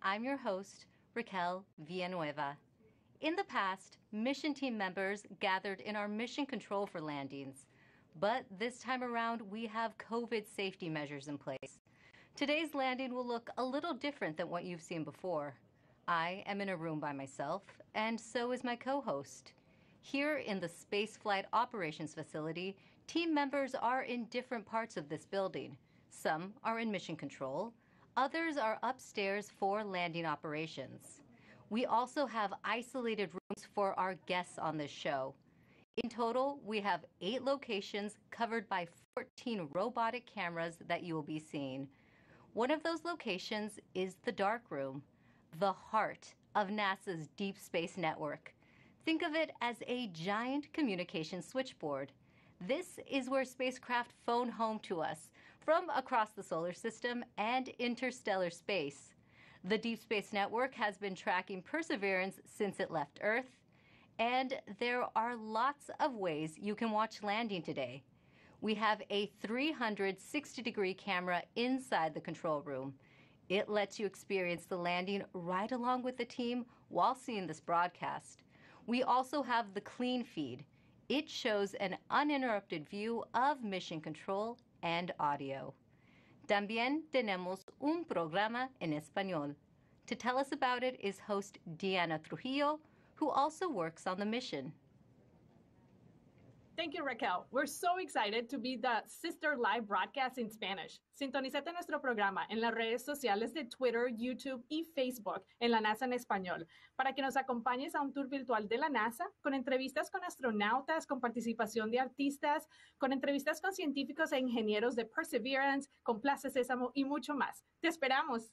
I'm your host, Raquel Villanueva. In the past, mission team members gathered in our mission control for landings, but this time around we have COVID safety measures in place. Today's landing will look a little different than what you've seen before. I am in a room by myself, and so is my co-host. Here in the Spaceflight Operations Facility, team members are in different parts of this building. Some are in mission control, others are upstairs for landing operations. We also have isolated rooms for our guests on this show. In total, we have 8 locations covered by 14 robotic cameras that you will be seeing. One of those locations is the dark room, the heart of NASA's Deep Space Network. Think of it as a giant communication switchboard. This is where spacecraft phone home to us from across the solar system and interstellar space. The Deep Space Network has been tracking Perseverance since it left Earth, and there are lots of ways you can watch landing today. We have a 360-degree camera inside the control room. It lets you experience the landing right along with the team while seeing this broadcast. We also have the clean feed. It shows an uninterrupted view of mission control and audio. También tenemos un programa en español. To tell us about it is host Diana Trujillo, who also works on the mission. Thank you, Raquel. We're so excited to be the sister live broadcast in Spanish. Sintonízate nuestro programa en las redes sociales de Twitter, YouTube y Facebook en la NASA en español para que nos acompañes a un tour virtual de la NASA con entrevistas con astronautas, con participación de artistas, con entrevistas con científicos e ingenieros de Perseverance, con Plaza Sésamo y mucho más. Te esperamos.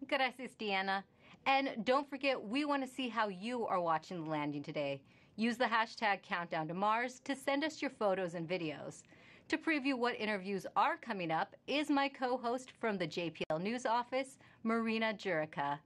Gracias, Diana. And don't forget, we want to see how you are watching the landing today. Use the hashtag Countdown to Mars to send us your photos and videos. To preview what interviews are coming up is my co-host from the JPL News office, Marina Jurica.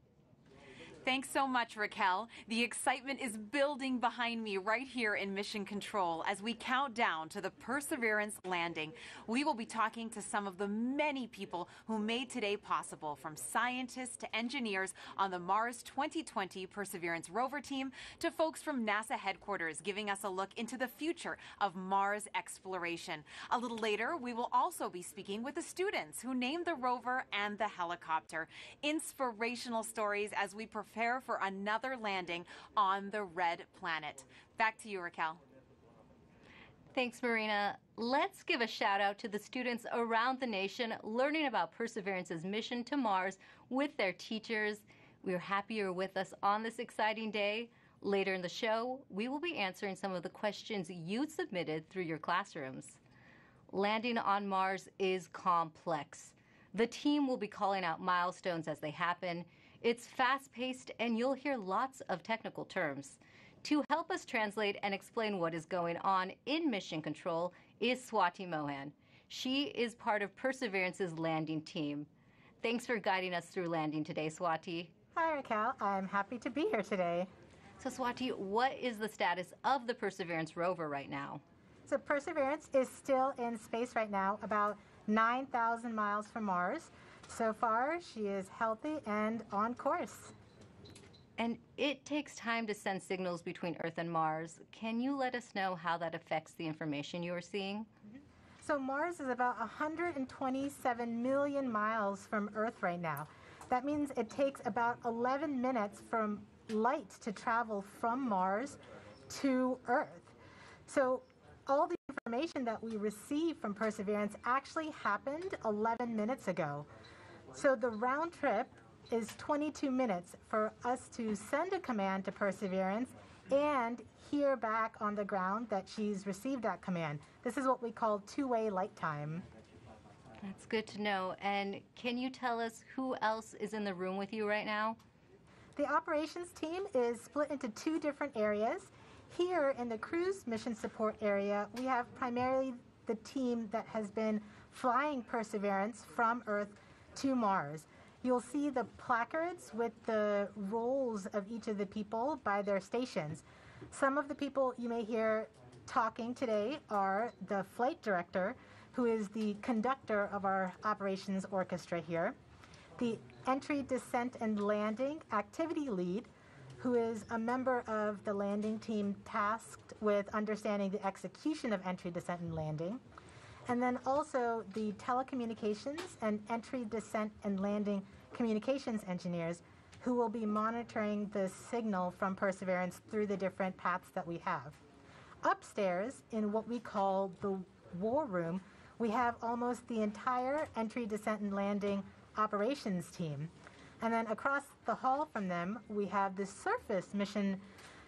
Thanks so much, Raquel. The excitement is building behind me right here in Mission Control as we count down to the Perseverance landing. We will be talking to some of the many people who made today possible, from scientists to engineers on the Mars 2020 Perseverance rover team to folks from NASA headquarters giving us a look into the future of Mars exploration. A little later, we will also be speaking with the students who named the rover and the helicopter. Inspirational stories as we prepare for another landing on the red planet. Back to you, Raquel. Thanks, Marina. Let's give a shout out to the students around the nation learning about Perseverance's mission to Mars with their teachers. We're happy you're with us on this exciting day. Later in the show, we will be answering some of the questions you submitted through your classrooms. Landing on Mars is complex. The team will be calling out milestones as they happen. It's fast-paced, and you'll hear lots of technical terms. To help us translate and explain what is going on in mission control is Swati Mohan. She is part of Perseverance's landing team. Thanks for guiding us through landing today, Swati. Hi, Raquel. I'm happy to be here today. So, Swati, what is the status of the Perseverance rover right now? So Perseverance is still in space right now, about 9,000 miles from Mars. So far, she is healthy and on course. And it takes time to send signals between Earth and Mars. Can you let us know how that affects the information you are seeing? So Mars is about 127 million miles from Earth right now. That means it takes about 11 minutes from light to travel from Mars to Earth. So all the information that we receive from Perseverance actually happened 11 minutes ago. So the round trip is 22 minutes for us to send a command to Perseverance and hear back on the ground that she's received that command. This is what we call two-way light time. That's good to know. And can you tell us who else is in the room with you right now? The operations team is split into 2 different areas. Here in the cruise mission support area, we have primarily the team that has been flying Perseverance from Earth to Mars. You'll see the placards with the roles of each of the people by their stations. Some of the people you may hear talking today are the flight director, who is the conductor of our operations orchestra here. The Entry, Descent, and Landing Activity Lead, who is a member of the landing team tasked with understanding the execution of entry, descent, and landing. And then also the telecommunications and entry, descent, and landing communications engineers who will be monitoring the signal from Perseverance through the different paths that we have. Upstairs, in what we call the war room, we have almost the entire entry, descent, and landing operations team. And then across the hall from them, we have the surface mission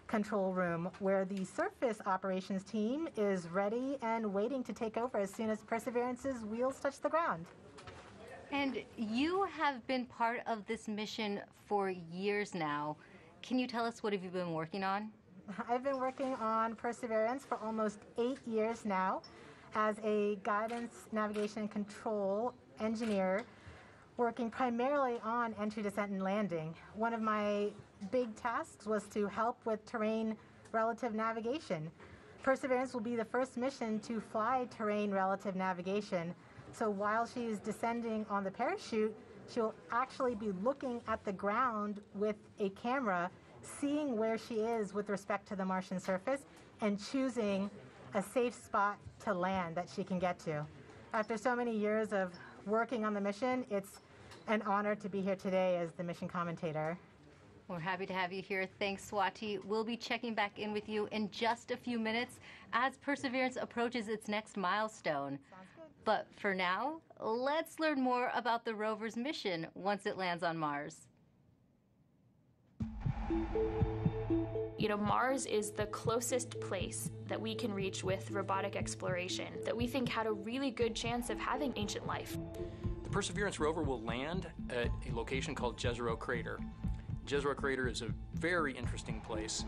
control room, where the surface operations team is ready and waiting to take over as soon as Perseverance's wheels touch the ground. And you have been part of this mission for years now. Can you tell us what have you been working on? I've been working on Perseverance for almost 8 years now as a guidance, navigation, and control engineer, working primarily on entry, descent, and landing. One of my big tasks was to help with terrain relative navigation. Perseverance will be the first mission to fly terrain relative navigation. So while she's descending on the parachute, she'll actually be looking at the ground with a camera, seeing where she is with respect to the Martian surface, and choosing a safe spot to land that she can get to. After so many years of working on the mission, it's an honor to be here today as the mission commentator. We're happy to have you here. Thanks, Swati. We'll be checking back in with you in just a few minutes as Perseverance approaches its next milestone. Sounds good. But for now, let's learn more about the rover's mission once it lands on Mars. You know, Mars is the closest place that we can reach with robotic exploration that we think had a really good chance of having ancient life. The Perseverance rover will land at a location called Jezero Crater. Jezero Crater is a very interesting place.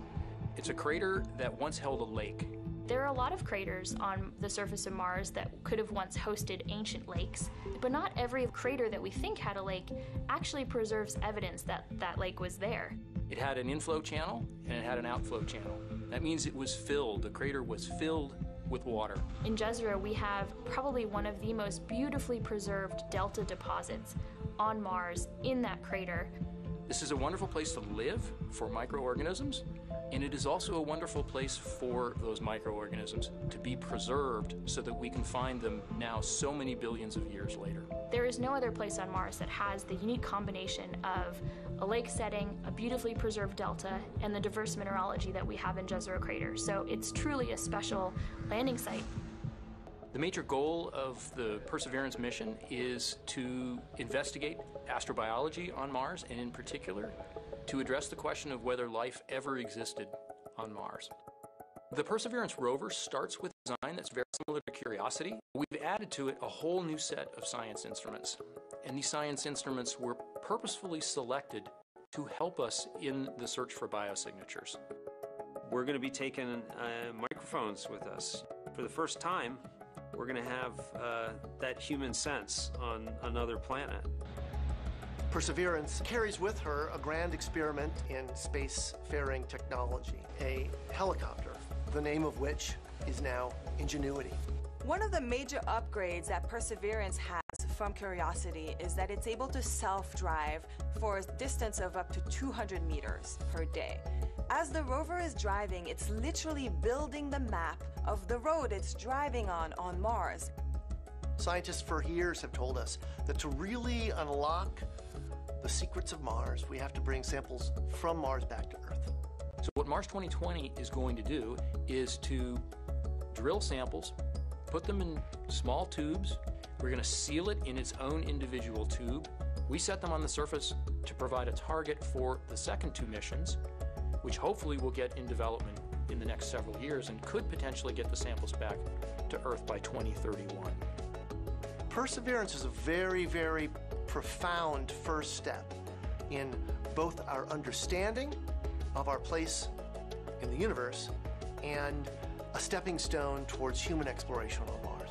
It's a crater that once held a lake. There are a lot of craters on the surface of Mars that could have once hosted ancient lakes, but not every crater that we think had a lake actually preserves evidence that that lake was there. It had an inflow channel and it had an outflow channel. That means it was filled. The crater was filled with water. In Jezero, we have probably one of the most beautifully preserved delta deposits on Mars in that crater. This is a wonderful place to live for microorganisms, and it is also a wonderful place for those microorganisms to be preserved so that we can find them now so many billions of years later. There is no other place on Mars that has the unique combination of a lake setting, a beautifully preserved delta, and the diverse mineralogy that we have in Jezero Crater. So it's truly a special landing site. The major goal of the Perseverance mission is to investigate astrobiology on Mars, and in particular, to address the question of whether life ever existed on Mars. The Perseverance rover starts with a design that's very similar to Curiosity. We've added to it a whole new set of science instruments, and these science instruments were purposefully selected to help us in the search for biosignatures. We're going to be taking microphones with us. For the first time, we're going to have that human sense on another planet. Perseverance carries with her a grand experiment in spacefaring technology, a helicopter, the name of which is now Ingenuity. One of the major upgrades that Perseverance has from Curiosity is that it's able to self-drive for a distance of up to 200 meters per day. As the rover is driving, it's literally building the map of the road it's driving on Mars. Scientists for years have told us that to really unlock the secrets of Mars, we have to bring samples from Mars back to Earth. So what Mars 2020 is going to do is to drill samples, put them in small tubes. We're going to seal it in its own individual tube. We set them on the surface to provide a target for the second two missions, which hopefully will get in development in the next several years and could potentially get the samples back to Earth by 2031. Perseverance is a very, very profound first step in both our understanding of our place in the universe and a stepping stone towards human exploration on Mars.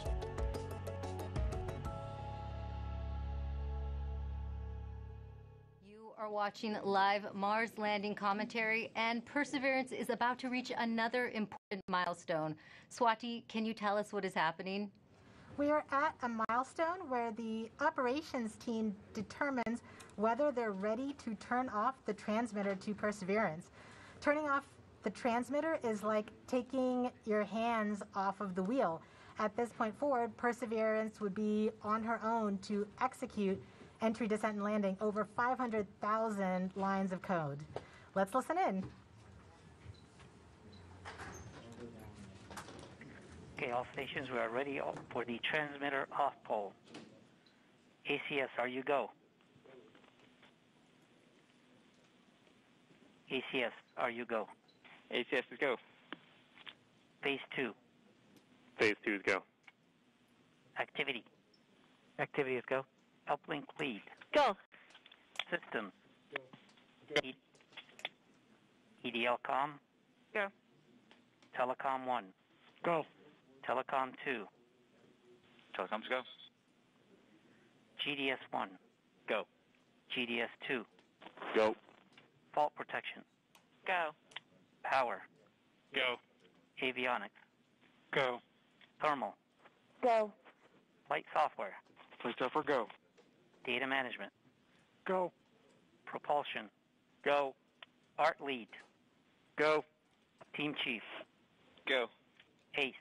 You are watching live Mars landing commentary, and Perseverance is about to reach another important milestone. Swati, can you tell us what is happening? We are at a milestone where the operations team determines whether they're ready to turn off the transmitter to Perseverance. Turning off the transmitter is like taking your hands off of the wheel. At this point forward, Perseverance would be on her own to execute entry, descent, and landing over 500,000 lines of code. Let's listen in. Okay, all stations, we are ready for the transmitter off pole. ACS, are you go? ACS, are you go? ACS is go. Phase 2. Phase 2 is go. Activity. Activity is go. Uplink lead. Go. Systems. EDL com. Go. Telecom 1. Go. Telecom 2. Telecoms go. GDS 1. Go. GDS 2. Go. Fault protection. Go. Power. Go. Avionics. Go. Thermal. Go. Flight software. Flight software go. Data management. Go. Propulsion. Go. Art lead. Go. Team chief. Go. ACE.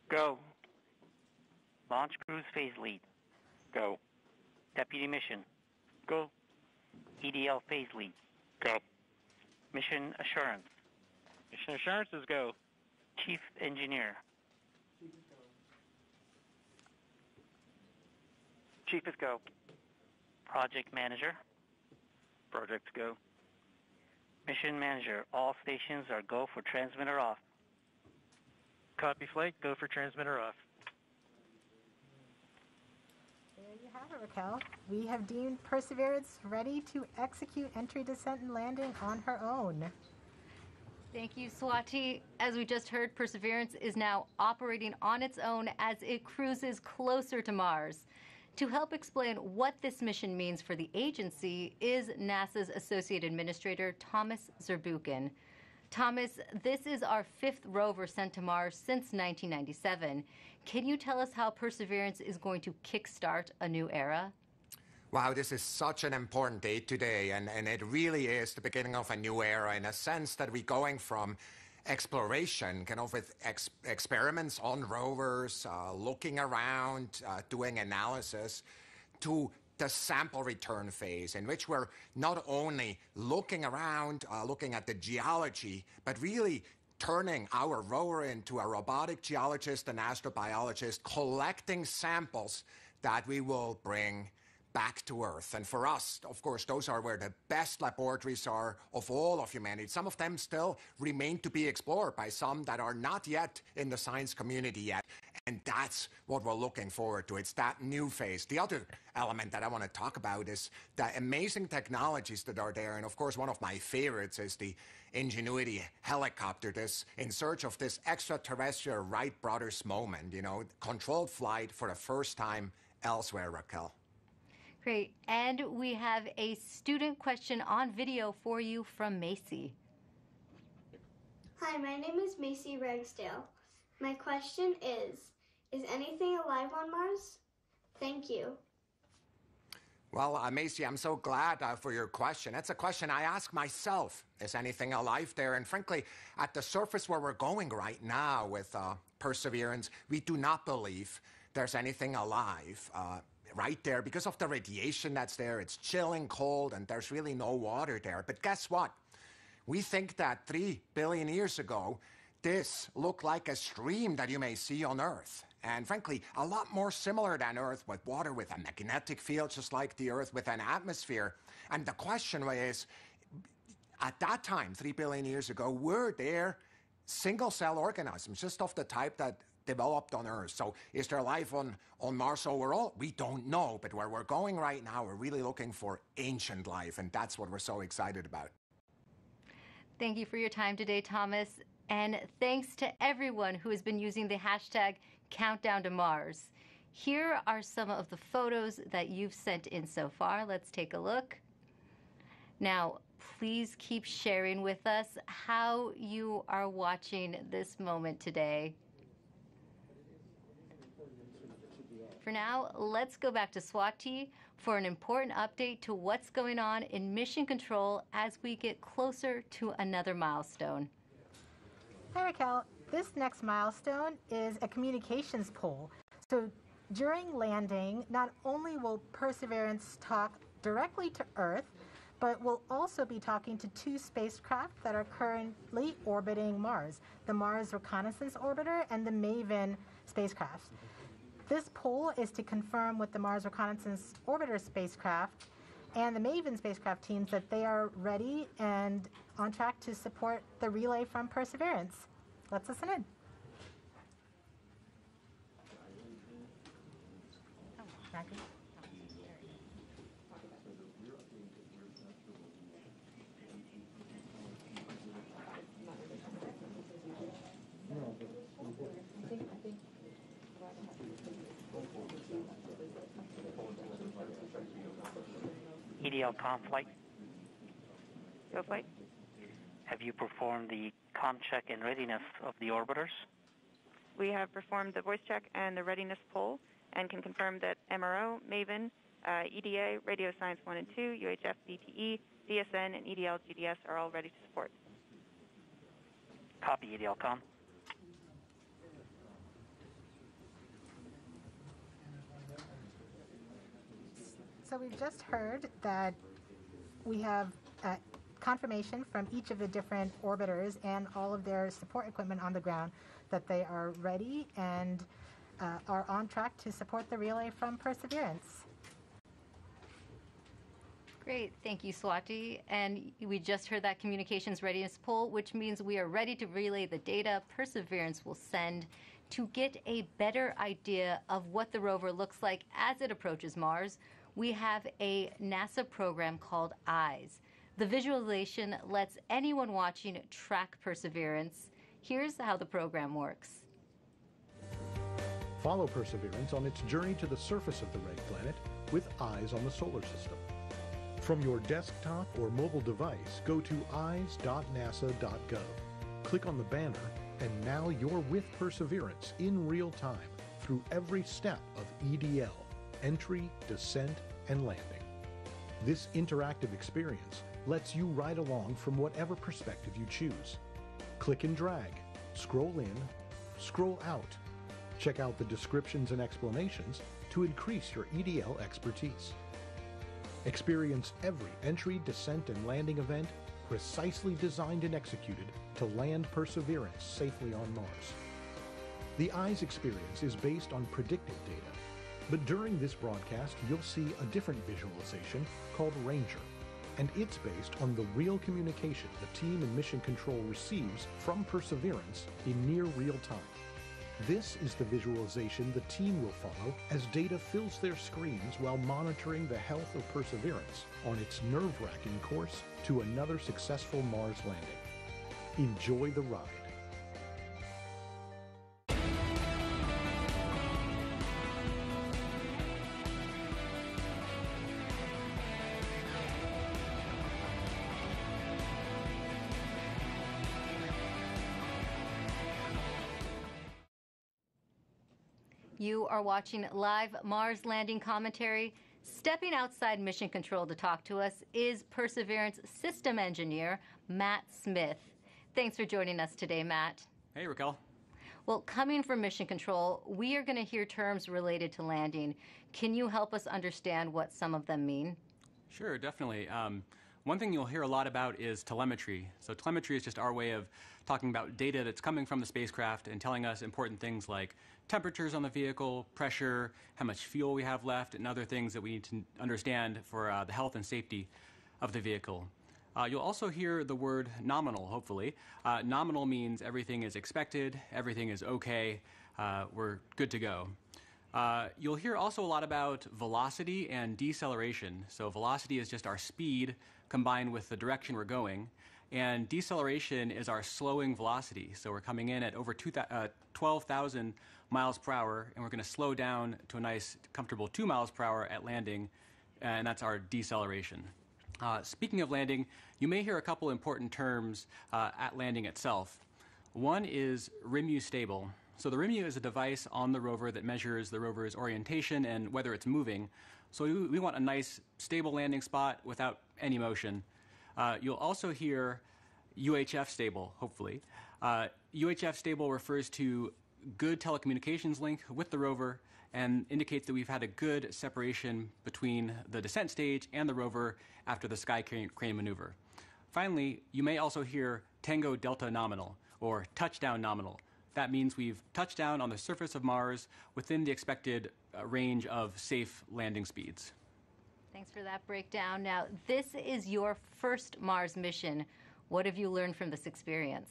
Go. Launch cruise phase lead. Go. Deputy mission. Go. EDL phase lead. Go. Mission assurance. Mission assurance is go. Chief engineer. Chief is go. Project manager. Project go. Mission manager. All stations are go for transmitter off. Copy flight, go for transmitter off. There you have it, Raquel. We have deemed Perseverance ready to execute entry, descent, and landing on her own. Thank you, Swati. As we just heard, Perseverance is now operating on its own as it cruises closer to Mars. To help explain what this mission means for the agency is NASA's Associate Administrator Thomas Zurbuchen. Thomas, this is our 5th rover sent to Mars since 1997. Can you tell us how Perseverance is going to kickstart a new era? Wow, this is such an important day today, and it really is the beginning of a new era in a sense that we're going from exploration, kind of with experiments on rovers, looking around, doing analysis, to the sample return phase, in which we're not only looking around, looking at the geology, but really turning our rover into a robotic geologist and astrobiologist, collecting samples that we will bring back to Earth. And for us, of course, those are where the best laboratories are of all of humanity. Some of them still remain to be explored by some that are not yet in the science community yet. And that's what we're looking forward to. It's that new phase. The other element that I want to talk about is the amazing technologies that are there. And of course, one of my favorites is the Ingenuity helicopter, this in search of this extraterrestrial Wright brothers moment, controlled flight for the first time elsewhere, Raquel. Great. And we have a student question on video for you from Macy. Hi, my name is Macy Ragsdale. My question is anything alive on Mars? Thank you. Well, Macy, I'm so glad for your question. That's a question I ask myself. Is anything alive there? And frankly, at the surface where we're going right now with Perseverance, we do not believe there's anything alive right there because of the radiation that's there. It's chilling cold and there's really no water there. But guess what? We think that 3 billion years ago, this looked like a stream that you may see on Earth. And frankly, a lot more similar than Earth, with water with a magnetic field, just like the Earth with an atmosphere. And the question is, at that time, 3 billion years ago, were there single-cell organisms, just of the type that developed on Earth? So is there life on Mars overall? We don't know, but where we're going right now, we're really looking for ancient life, and that's what we're so excited about. Thank you for your time today, Thomas. And thanks to everyone who has been using the hashtag Countdown to Mars. Here are some of the photos that you've sent in so far. Let's take a look. Now, please keep sharing with us how you are watching this moment today. For now, let's go back to Swati for an important update to what's going on in mission control as we get closer to another milestone. Hi, Raquel. This next milestone is a communications pole. So during landing, not only will Perseverance talk directly to Earth, but we'll also be talking to two spacecraft that are currently orbiting Mars, the Mars Reconnaissance Orbiter and the MAVEN spacecraft. This poll is to confirm with the Mars Reconnaissance Orbiter spacecraft and the MAVEN spacecraft teams that they are ready and on track to support the relay from Perseverance. Let's listen in. EDL comm flight. Go flight. Have you performed the comm check and readiness of the orbiters? We have performed the voice check and the readiness poll and can confirm that MRO, MAVEN, EDA, Radio Science 1 and 2, UHF, DTE, DSN, and EDL GDS are all ready to support. Copy, EDL comm. So we've just heard that we have confirmation from each of the different orbiters and all of their support equipment on the ground that they are ready and are on track to support the relay from Perseverance. Great, thank you, Swati. And we just heard that communications readiness poll, which means we are ready to relay the data Perseverance will send to get a better idea of what the rover looks like as it approaches Mars. We have a NASA program called EYES. The visualization lets anyone watching track Perseverance. Here's how the program works. Follow Perseverance on its journey to the surface of the red planet with eyes on the solar system. From your desktop or mobile device, go to eyes.nasa.gov. Click on the banner, and now you're with Perseverance in real time through every step of EDL. Entry, descent, and landing. This interactive experience lets you ride along from whatever perspective you choose. Click and drag, scroll in, scroll out. Check out the descriptions and explanations to increase your EDL expertise. Experience every entry, descent, and landing event precisely designed and executed to land Perseverance safely on Mars. The EYES experience is based on predictive data. But during this broadcast, you'll see a different visualization called Ranger, and it's based on the real communication the team in Mission Control receives from Perseverance in near real time. This is the visualization the team will follow as data fills their screens while monitoring the health of Perseverance on its nerve-wracking course to another successful Mars landing. Enjoy the ride. You are watching live Mars landing commentary. Stepping outside Mission Control to talk to us is Perseverance system engineer, Matt Smith. Thanks for joining us today, Matt. Hey, Raquel. Well, coming from Mission Control, we are going to hear terms related to landing. Can you help us understand what some of them mean? Sure, definitely. One thing you'll hear a lot about is telemetry. So telemetry is just our way of talking about data that's coming from the spacecraft and telling us important things like temperatures on the vehicle, pressure, how much fuel we have left, and other things that we need to understand for the health and safety of the vehicle. You'll also hear the word nominal, hopefully. Nominal means everything is expected, everything is okay, we're good to go. You'll hear also a lot about velocity and deceleration. So velocity is just our speed combined with the direction we're going. And deceleration is our slowing velocity. So we're coming in at over 12,000 miles per hour, and we're going to slow down to a nice, comfortable 2 miles per hour at landing, and that's our deceleration. Speaking of landing, you may hear a couple important terms at landing itself. One is RIMU stable. So the RIMU is a device on the rover that measures the rover's orientation and whether it's moving. So we want a nice, stable landing spot without any motion. You'll also hear UHF stable, hopefully. UHF stable refers to good telecommunications link with the rover and indicates that we've had a good separation between the descent stage and the rover after the sky crane maneuver. Finally, you may also hear Tango Delta nominal, or touchdown nominal. That means we've touched down on the surface of Mars within the expected range of safe landing speeds. Thanks for that breakdown. Now, this is your first Mars mission. What have you learned from this experience?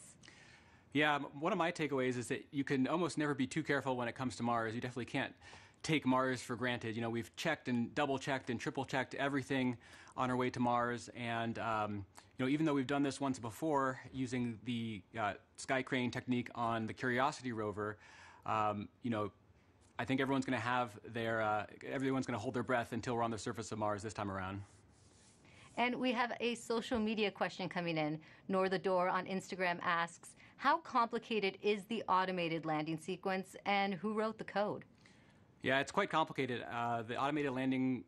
Yeah, one of my takeaways is that you can almost never be too careful when it comes to Mars. You definitely can't take Mars for granted. You know, we've checked and double-checked and triple-checked everything on our way to Mars, and you know, even though we've done this once before using the sky crane technique on the Curiosity rover, you know, I think everyone's going to have everyone's going to hold their breath until we're on the surface of Mars this time around. And we have a social media question coming in. Nor the Door on Instagram asks, how complicated is the automated landing sequence and who wrote the code? Yeah, it's quite complicated. The automated landing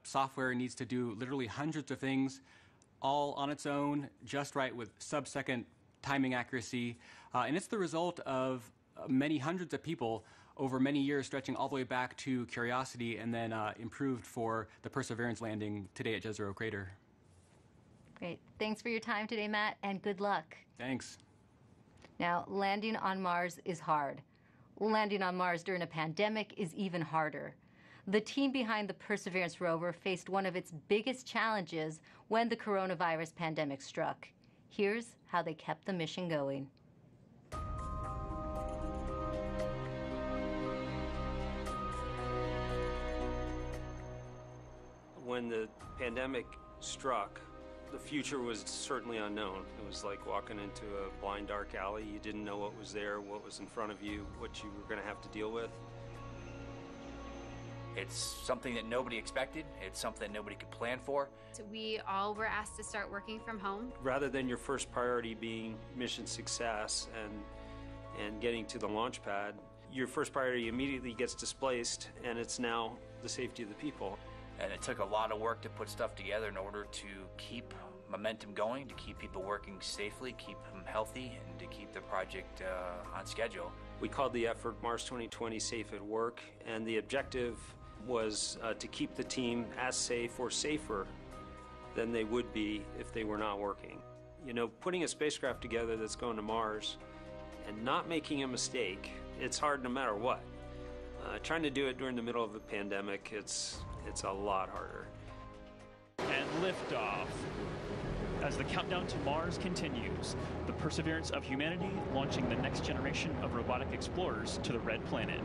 software needs to do literally hundreds of things all on its own, just right with sub-second timing accuracy. And it's the result of many hundreds of people over many years, stretching all the way back to Curiosity and then improved for the Perseverance landing today at Jezero Crater. Great. Thanks for your time today, Matt, and good luck. Thanks. Now, landing on Mars is hard. Landing on Mars during a pandemic is even harder. The team behind the Perseverance rover faced one of its biggest challenges when the coronavirus pandemic struck. Here's how they kept the mission going. When the pandemic struck, the future was certainly unknown. It was like walking into a blind, dark alley. You didn't know what was there, what was in front of you, what you were going to have to deal with. It's something that nobody expected. It's something nobody could plan for. So we all were asked to start working from home. Rather than your first priority being mission success and getting to the launch pad, your first priority immediately gets displaced, and it's now the safety of the people. And it took a lot of work to put stuff together in order to keep momentum going, to keep people working safely, keep them healthy, and to keep the project on schedule. We called the effort Mars 2020 Safe at Work, and the objective was to keep the team as safe or safer than they would be if they were not working. You know, putting a spacecraft together that's going to Mars and not making a mistake, it's hard no matter what. Trying to do it during the middle of a pandemic, it's a lot harder. And liftoff. As the countdown to Mars continues, the perseverance of humanity launching the next generation of robotic explorers to the Red Planet.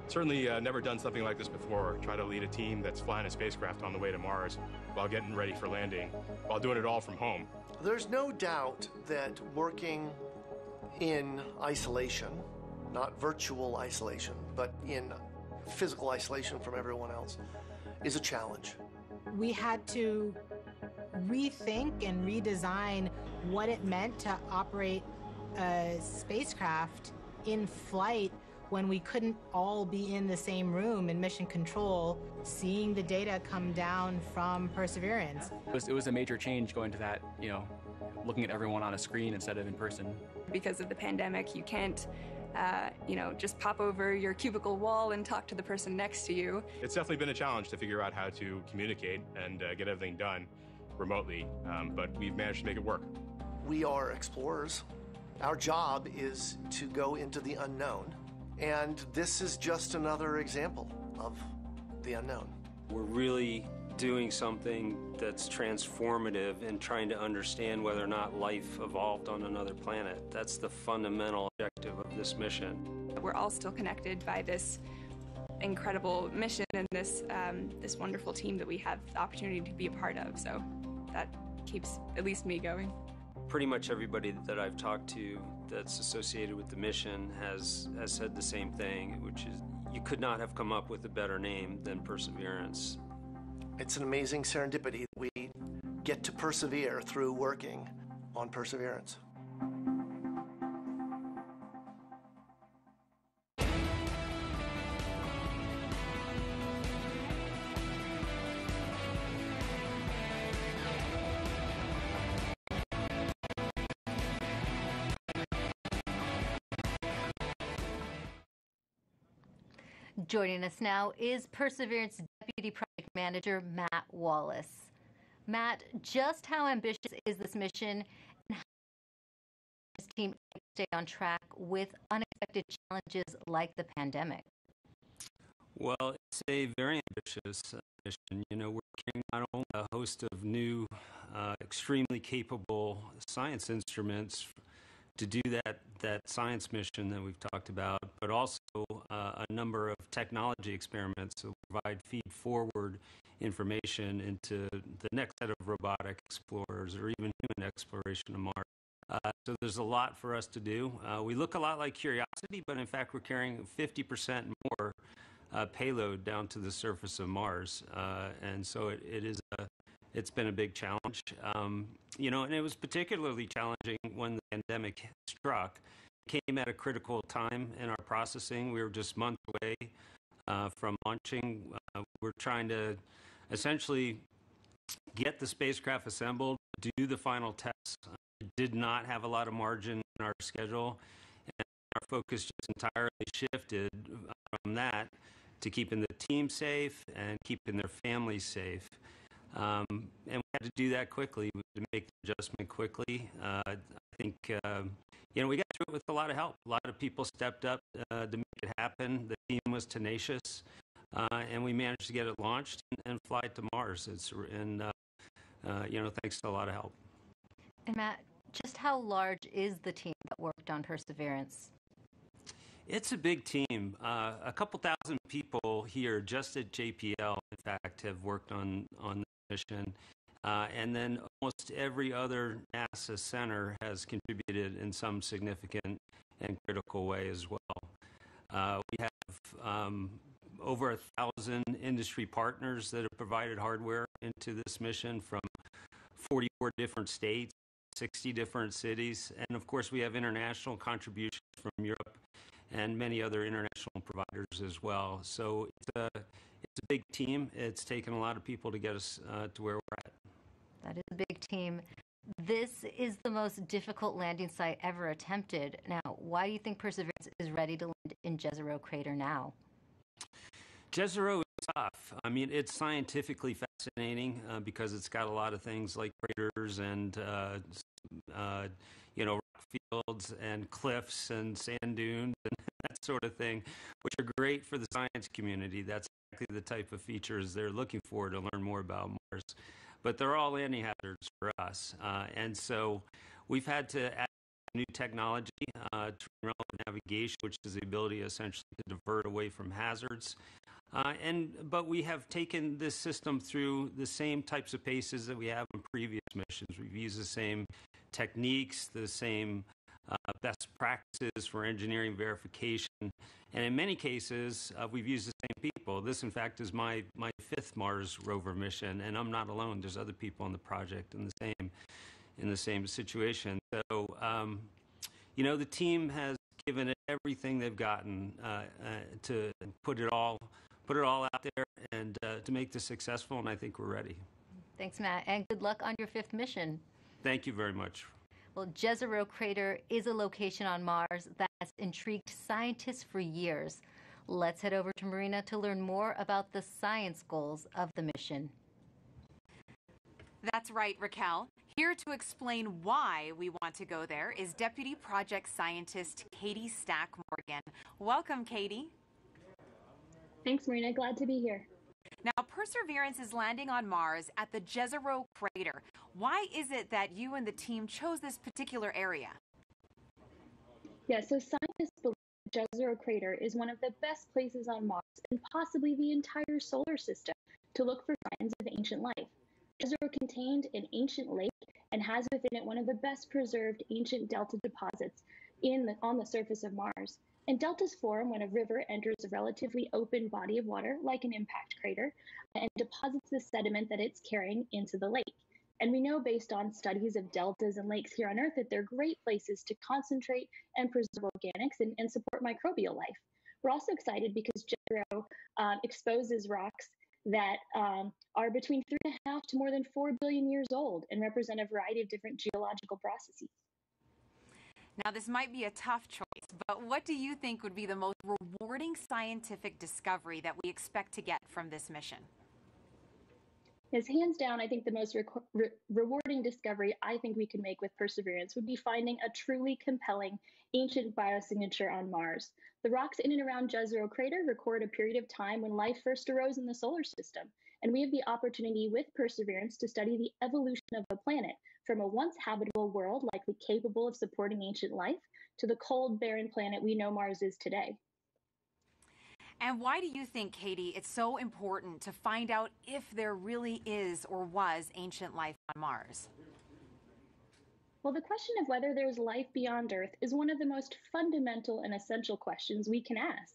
Certainly never done something like this before. Try to lead a team that's flying a spacecraft on the way to Mars while getting ready for landing, while doing it all from home. There's no doubt that working in isolation, not virtual isolation, but in physical isolation from everyone else, is a challenge. We had to rethink and redesign what it meant to operate a spacecraft in flight when we couldn't all be in the same room in mission control, seeing the data come down from Perseverance. It was a major change going to that, you know, looking at everyone on a screen instead of in person. Because of the pandemic, you can't you know, just pop over your cubicle wall and talk to the person next to you. It's definitely been a challenge to figure out how to communicate and get everything done remotely, but we've managed to make it work. We are explorers. Our job is to go into the unknown, and this is just another example of the unknown. We're really doing something that's transformative and trying to understand whether or not life evolved on another planet. That's the fundamental objective of this mission. We're all still connected by this incredible mission and this wonderful team that we have the opportunity to be a part of. So that keeps at least me going. Pretty much everybody that I've talked to that's associated with the mission has said the same thing, which is you could not have come up with a better name than Perseverance. It's an amazing serendipity that we get to persevere through working on Perseverance. Joining us now is Perseverance Deputy Project Manager Matt Wallace. Matt, just how ambitious is this mission, and how does this team stay on track with unexpected challenges like the pandemic? Well, it's a very ambitious mission. You know, we're carrying not only a host of new, extremely capable science instruments to do that science mission that we've talked about, but also a number of technology experiments to provide feed-forward information into the next set of robotic explorers or even human exploration of Mars. So there's a lot for us to do. We look a lot like Curiosity, but in fact we're carrying 50% more payload down to the surface of Mars, and so it's been a big challenge. You know, and it was particularly challenging when the pandemic struck. It came at a critical time in our processing. We were just months away from launching. We're trying to essentially get the spacecraft assembled, do the final tests. We did not have a lot of margin in our schedule, and our focus just entirely shifted from that to keeping the team safe and keeping their families safe. And we had to do that quickly. We had to make the adjustment quickly. I think, you know, we got through it with a lot of help. A lot of people stepped up to make it happen. The team was tenacious, and we managed to get it launched and fly it to Mars. You know, thanks to a lot of help. And Matt, just how large is the team that worked on Perseverance? It's a big team. A couple thousand people here just at JPL, in fact, have worked on the mission. And then almost every other NASA center has contributed in some significant and critical way as well. We have over 1,000 industry partners that have provided hardware into this mission from 44 different states, 60 different cities. And of course, we have international contributions from Europe and many other international providers as well. So it's a big team. It's taken a lot of people to get us to where we're at. That is a big team. This is the most difficult landing site ever attempted. Now, why do you think Perseverance is ready to land in Jezero Crater now? Jezero is tough. I mean, it's scientifically fascinating because it's got a lot of things like craters and you know, rock fields and cliffs and sand dunes and that sort of thing, which are great for the science community. That's exactly the type of features they're looking for to learn more about Mars. But they're all landing hazards for us. And so we've had to add new technology to relevant navigation, which is the ability essentially to divert away from hazards. But we have taken this system through the same types of paces that we have in previous missions. We've used the same techniques, the same best practices for engineering verification, and in many cases, we've used the same people. This, in fact, is my fifth Mars rover mission, and I'm not alone. There's other people on the project in the same situation. So, you know, the team has given it everything they've gotten to put it all out there and to make this successful, and I think we're ready. Thanks, Matt, and good luck on your fifth mission. Thank you very much. Well, Jezero Crater is a location on Mars that has intrigued scientists for years. Let's head over to Marina to learn more about the science goals of the mission. That's right, Raquel. Here to explain why we want to go there is Deputy Project Scientist Katie Stack Morgan. Welcome, Katie. Thanks, Marina. Glad to be here. Now, Perseverance is landing on Mars at the Jezero Crater. Why is it that you and the team chose this particular area? Yeah, so scientists believe Jezero Crater is one of the best places on Mars and possibly the entire solar system to look for signs of ancient life. Jezero contained an ancient lake and has within it one of the best preserved ancient delta deposits on the surface of Mars. And deltas form when a river enters a relatively open body of water, like an impact crater, and deposits the sediment that it's carrying into the lake. And we know based on studies of deltas and lakes here on Earth that they're great places to concentrate and preserve organics and support microbial life. We're also excited because Jezero exposes rocks that are between 3.5 to more than 4 billion years old and represent a variety of different geological processes. Now, this might be a tough choice, but what do you think would be the most rewarding scientific discovery that we expect to get from this mission? Yes, hands down, I think the most rewarding discovery I think we could make with Perseverance would be finding a truly compelling ancient biosignature on Mars. The rocks in and around Jezero crater record a period of time when life first arose in the solar system, and we have the opportunity with Perseverance to study the evolution of the planet from a once habitable world likely capable of supporting ancient life to the cold, barren planet we know Mars is today. And why do you think, Katie, it's so important to find out if there really is or was ancient life on Mars? Well, the question of whether there's life beyond Earth is one of the most fundamental and essential questions we can ask.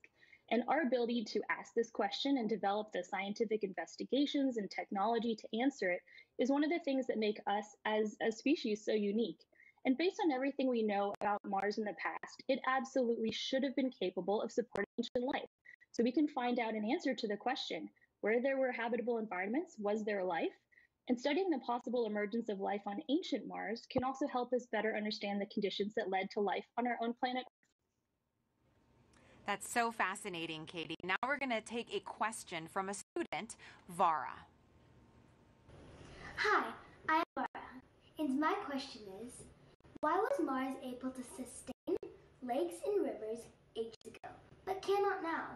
And our ability to ask this question and develop the scientific investigations and technology to answer it is one of the things that make us as a species so unique. And based on everything we know about Mars in the past, it absolutely should have been capable of supporting ancient life. So we can find out an answer to the question, where there were habitable environments, was there life? And studying the possible emergence of life on ancient Mars can also help us better understand the conditions that led to life on our own planet. That's so fascinating, Katie. Now we're going to take a question from a student, Vara. Hi, I am Vara, and my question is, why was Mars able to sustain lakes and rivers ages ago, but cannot now?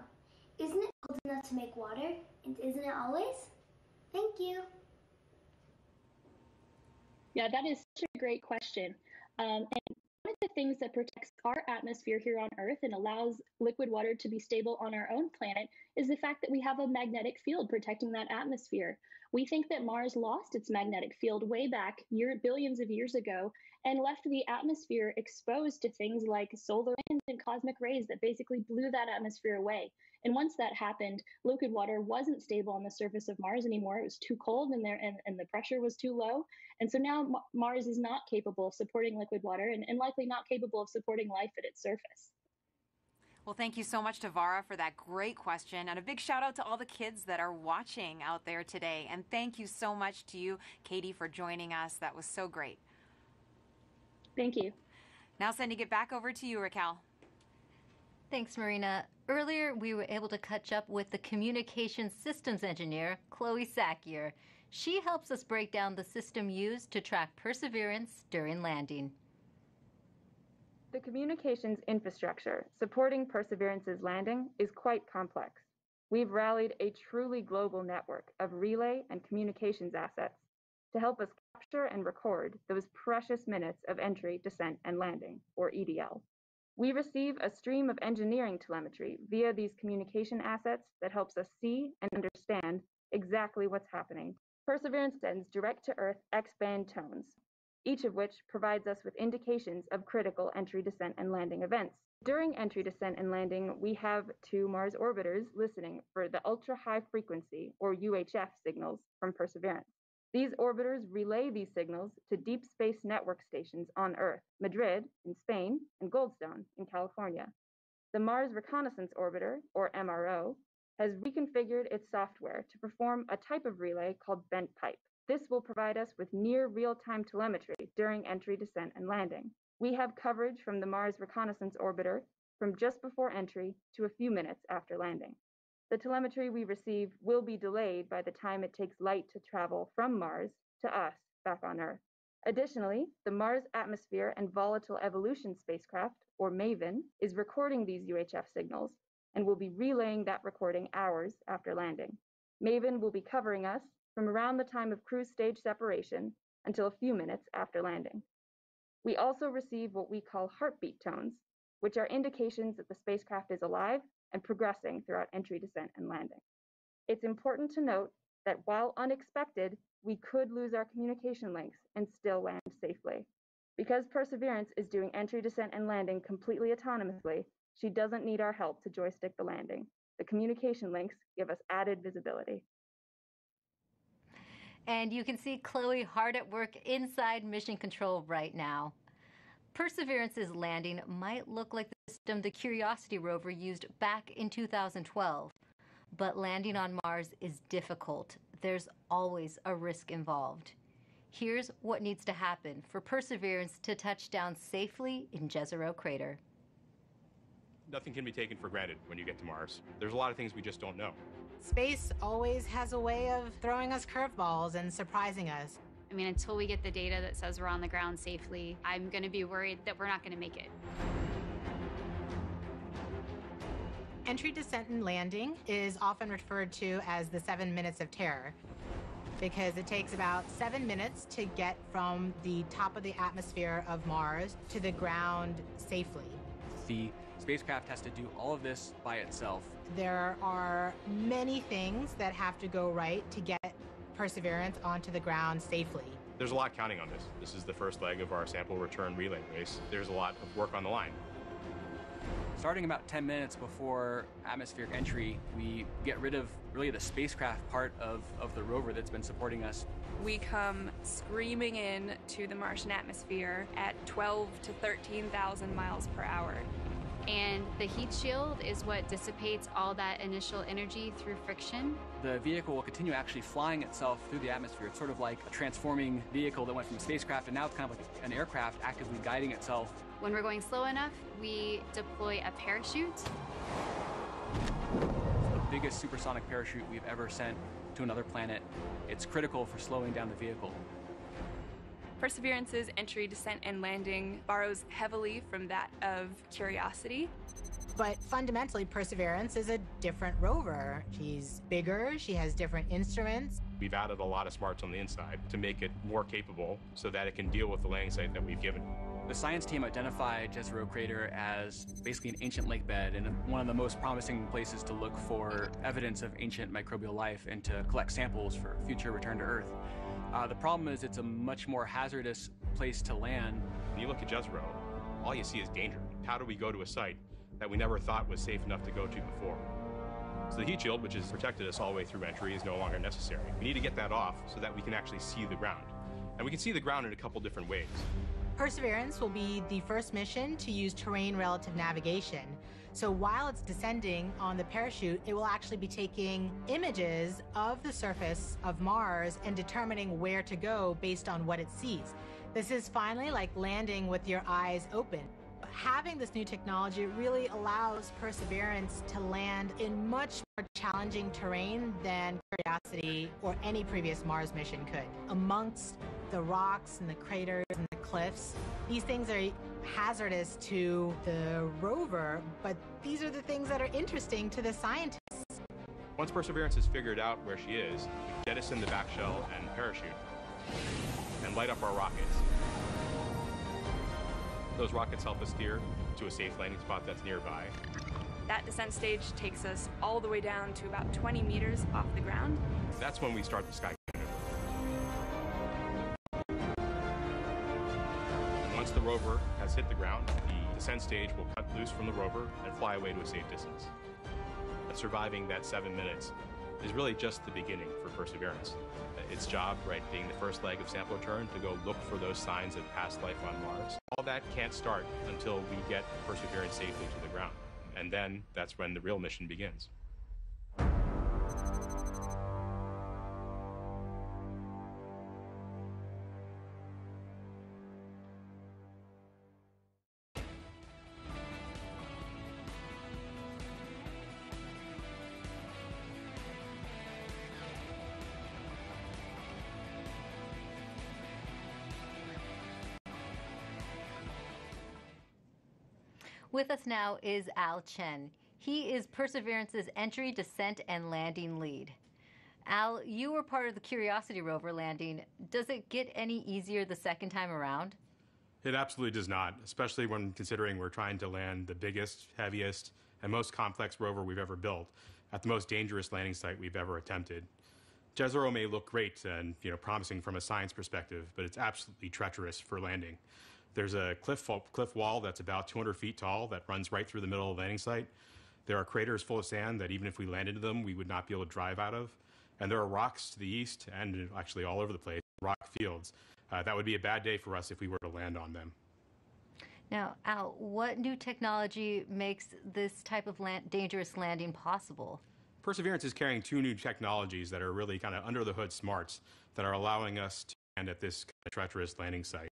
Isn't it cold enough to make water, and isn't it always? Thank you. Yeah, that is such a great question. And one of the things that protects our atmosphere here on Earth and allows liquid water to be stable on our own planet is the fact that we have a magnetic field protecting that atmosphere. We think that Mars lost its magnetic field way back billions of years ago and left the atmosphere exposed to things like solar winds and cosmic rays that basically blew that atmosphere away. And once that happened, liquid water wasn't stable on the surface of Mars anymore. It was too cold and the pressure was too low. And so now Mars is not capable of supporting liquid water and likely not capable of supporting life at its surface. Well, thank you so much to Vara for that great question. And a big shout out to all the kids that are watching out there today. And thank you so much to you, Katie, for joining us. That was so great. Thank you. Now sending it back over to you, Raquel. Thanks, Marina. Earlier, we were able to catch up with the communication systems engineer, Chloe Sakier. She helps us break down the system used to track Perseverance during landing. The communications infrastructure supporting Perseverance's landing is quite complex. We've rallied a truly global network of relay and communications assets to help us capture and record those precious minutes of entry, descent, and landing, or EDL. We receive a stream of engineering telemetry via these communication assets that helps us see and understand exactly what's happening. Perseverance sends direct-to-Earth X-band tones, each of which provides us with indications of critical entry, descent, and landing events. During entry, descent, and landing, we have 2 Mars orbiters listening for the ultra-high frequency, or UHF, signals from Perseverance. These orbiters relay these signals to deep space network stations on Earth, Madrid in Spain, and Goldstone in California. The Mars Reconnaissance Orbiter, or MRO, has reconfigured its software to perform a type of relay called bent pipe. This will provide us with near real-time telemetry during entry, descent, and landing. We have coverage from the Mars Reconnaissance Orbiter from just before entry to a few minutes after landing. The telemetry we receive will be delayed by the time it takes light to travel from Mars to us back on Earth. Additionally, the Mars Atmosphere and Volatile Evolution spacecraft, or MAVEN, is recording these UHF signals and will be relaying that recording hours after landing. MAVEN will be covering us from around the time of cruise stage separation until a few minutes after landing. We also receive what we call heartbeat tones, which are indications that the spacecraft is alive and progressing throughout entry, descent, and landing. It's important to note that while unexpected, we could lose our communication links and still land safely. Because Perseverance is doing entry, descent, and landing completely autonomously, she doesn't need our help to joystick the landing. The communication links give us added visibility. And you can see Chloe hard at work inside Mission Control right now. Perseverance's landing might look like the system the Curiosity rover used back in 2012. But landing on Mars is difficult. There's always a risk involved. Here's what needs to happen for Perseverance to touch down safely in Jezero Crater. Nothing can be taken for granted when you get to Mars. There's a lot of things we just don't know. Space always has a way of throwing us curveballs and surprising us. I mean, until we get the data that says we're on the ground safely, I'm going to be worried that we're not going to make it. Entry, descent, and landing is often referred to as the 7 minutes of terror because it takes about 7 minutes to get from the top of the atmosphere of Mars to the ground safely. The spacecraft has to do all of this by itself. There are many things that have to go right to get Perseverance onto the ground safely. There's a lot counting on this. This is the first leg of our sample return relay race. There's a lot of work on the line. Starting about 10 minutes before atmospheric entry, we get rid of really the spacecraft part of the rover that's been supporting us. We come screaming in to the Martian atmosphere at 12 to 13,000 miles per hour. And the heat shield is what dissipates all that initial energy through friction. The vehicle will continue actually flying itself through the atmosphere. It's sort of like a transforming vehicle that went from a spacecraft, and now it's kind of like an aircraft actively guiding itself. When we're going slow enough, we deploy a parachute. It's the biggest supersonic parachute we've ever sent to another planet. It's critical for slowing down the vehicle. Perseverance's entry, descent, and landing borrows heavily from that of Curiosity. But fundamentally, Perseverance is a different rover. She's bigger, she has different instruments. We've added a lot of smarts on the inside to make it more capable so that it can deal with the landing site that we've given. The science team identified Jezero Crater as basically an ancient lake bed and one of the most promising places to look for evidence of ancient microbial life and to collect samples for future return to Earth. The problem is it's a much more hazardous place to land. When you look at Jezero, all you see is danger. How do we go to a site that we never thought was safe enough to go to before? So the heat shield, which has protected us all the way through entry, is no longer necessary. We need to get that off so that we can actually see the ground. And we can see the ground in a couple different ways. Perseverance will be the first mission to use terrain relative navigation. So while it's descending on the parachute, it will actually be taking images of the surface of Mars and determining where to go based on what it sees. This is finally like landing with your eyes open. Having this new technology really allows Perseverance to land in much more challenging terrain than Curiosity or any previous Mars mission could. Amongst the rocks and the craters and the cliffs, these things are hazardous to the rover, but these are the things that are interesting to the scientists. Once Perseverance has figured out where she is, we jettison the back shell and parachute and light up our rockets. Those rockets help us steer to a safe landing spot that's nearby. That descent stage takes us all the way down to about 20 meters off the ground. That's when we start the sky maneuver. Once the rover has hit the ground, the descent stage will cut loose from the rover and fly away to a safe distance. But surviving that 7 minutes is really just the beginning for Perseverance. Its job, right, being the first leg of sample return, to go look for those signs of past life on Mars. All that can't start until we get Perseverance safely to the ground. And then that's when the real mission begins. With us now is Al Chen. He is Perseverance's entry, descent, and landing lead. Al, you were part of the Curiosity rover landing. Does it get any easier the second time around? It absolutely does not, especially when considering we're trying to land the biggest, heaviest, and most complex rover we've ever built at the most dangerous landing site we've ever attempted. Jezero may look great and promising from a science perspective, but it's absolutely treacherous for landing. There's a cliff wall that's about 200 feet tall that runs right through the middle of the landing site. There are craters full of sand that even if we landed into them, we would not be able to drive out of. And there are rocks to the east and actually all over the place, rock fields. That would be a bad day for us if we were to land on them. Now, Al, what new technology makes this type of dangerous landing possible? Perseverance is carrying two new technologies that are really kind of under the hood smarts that are allowing us land at this kind of treacherous landing site.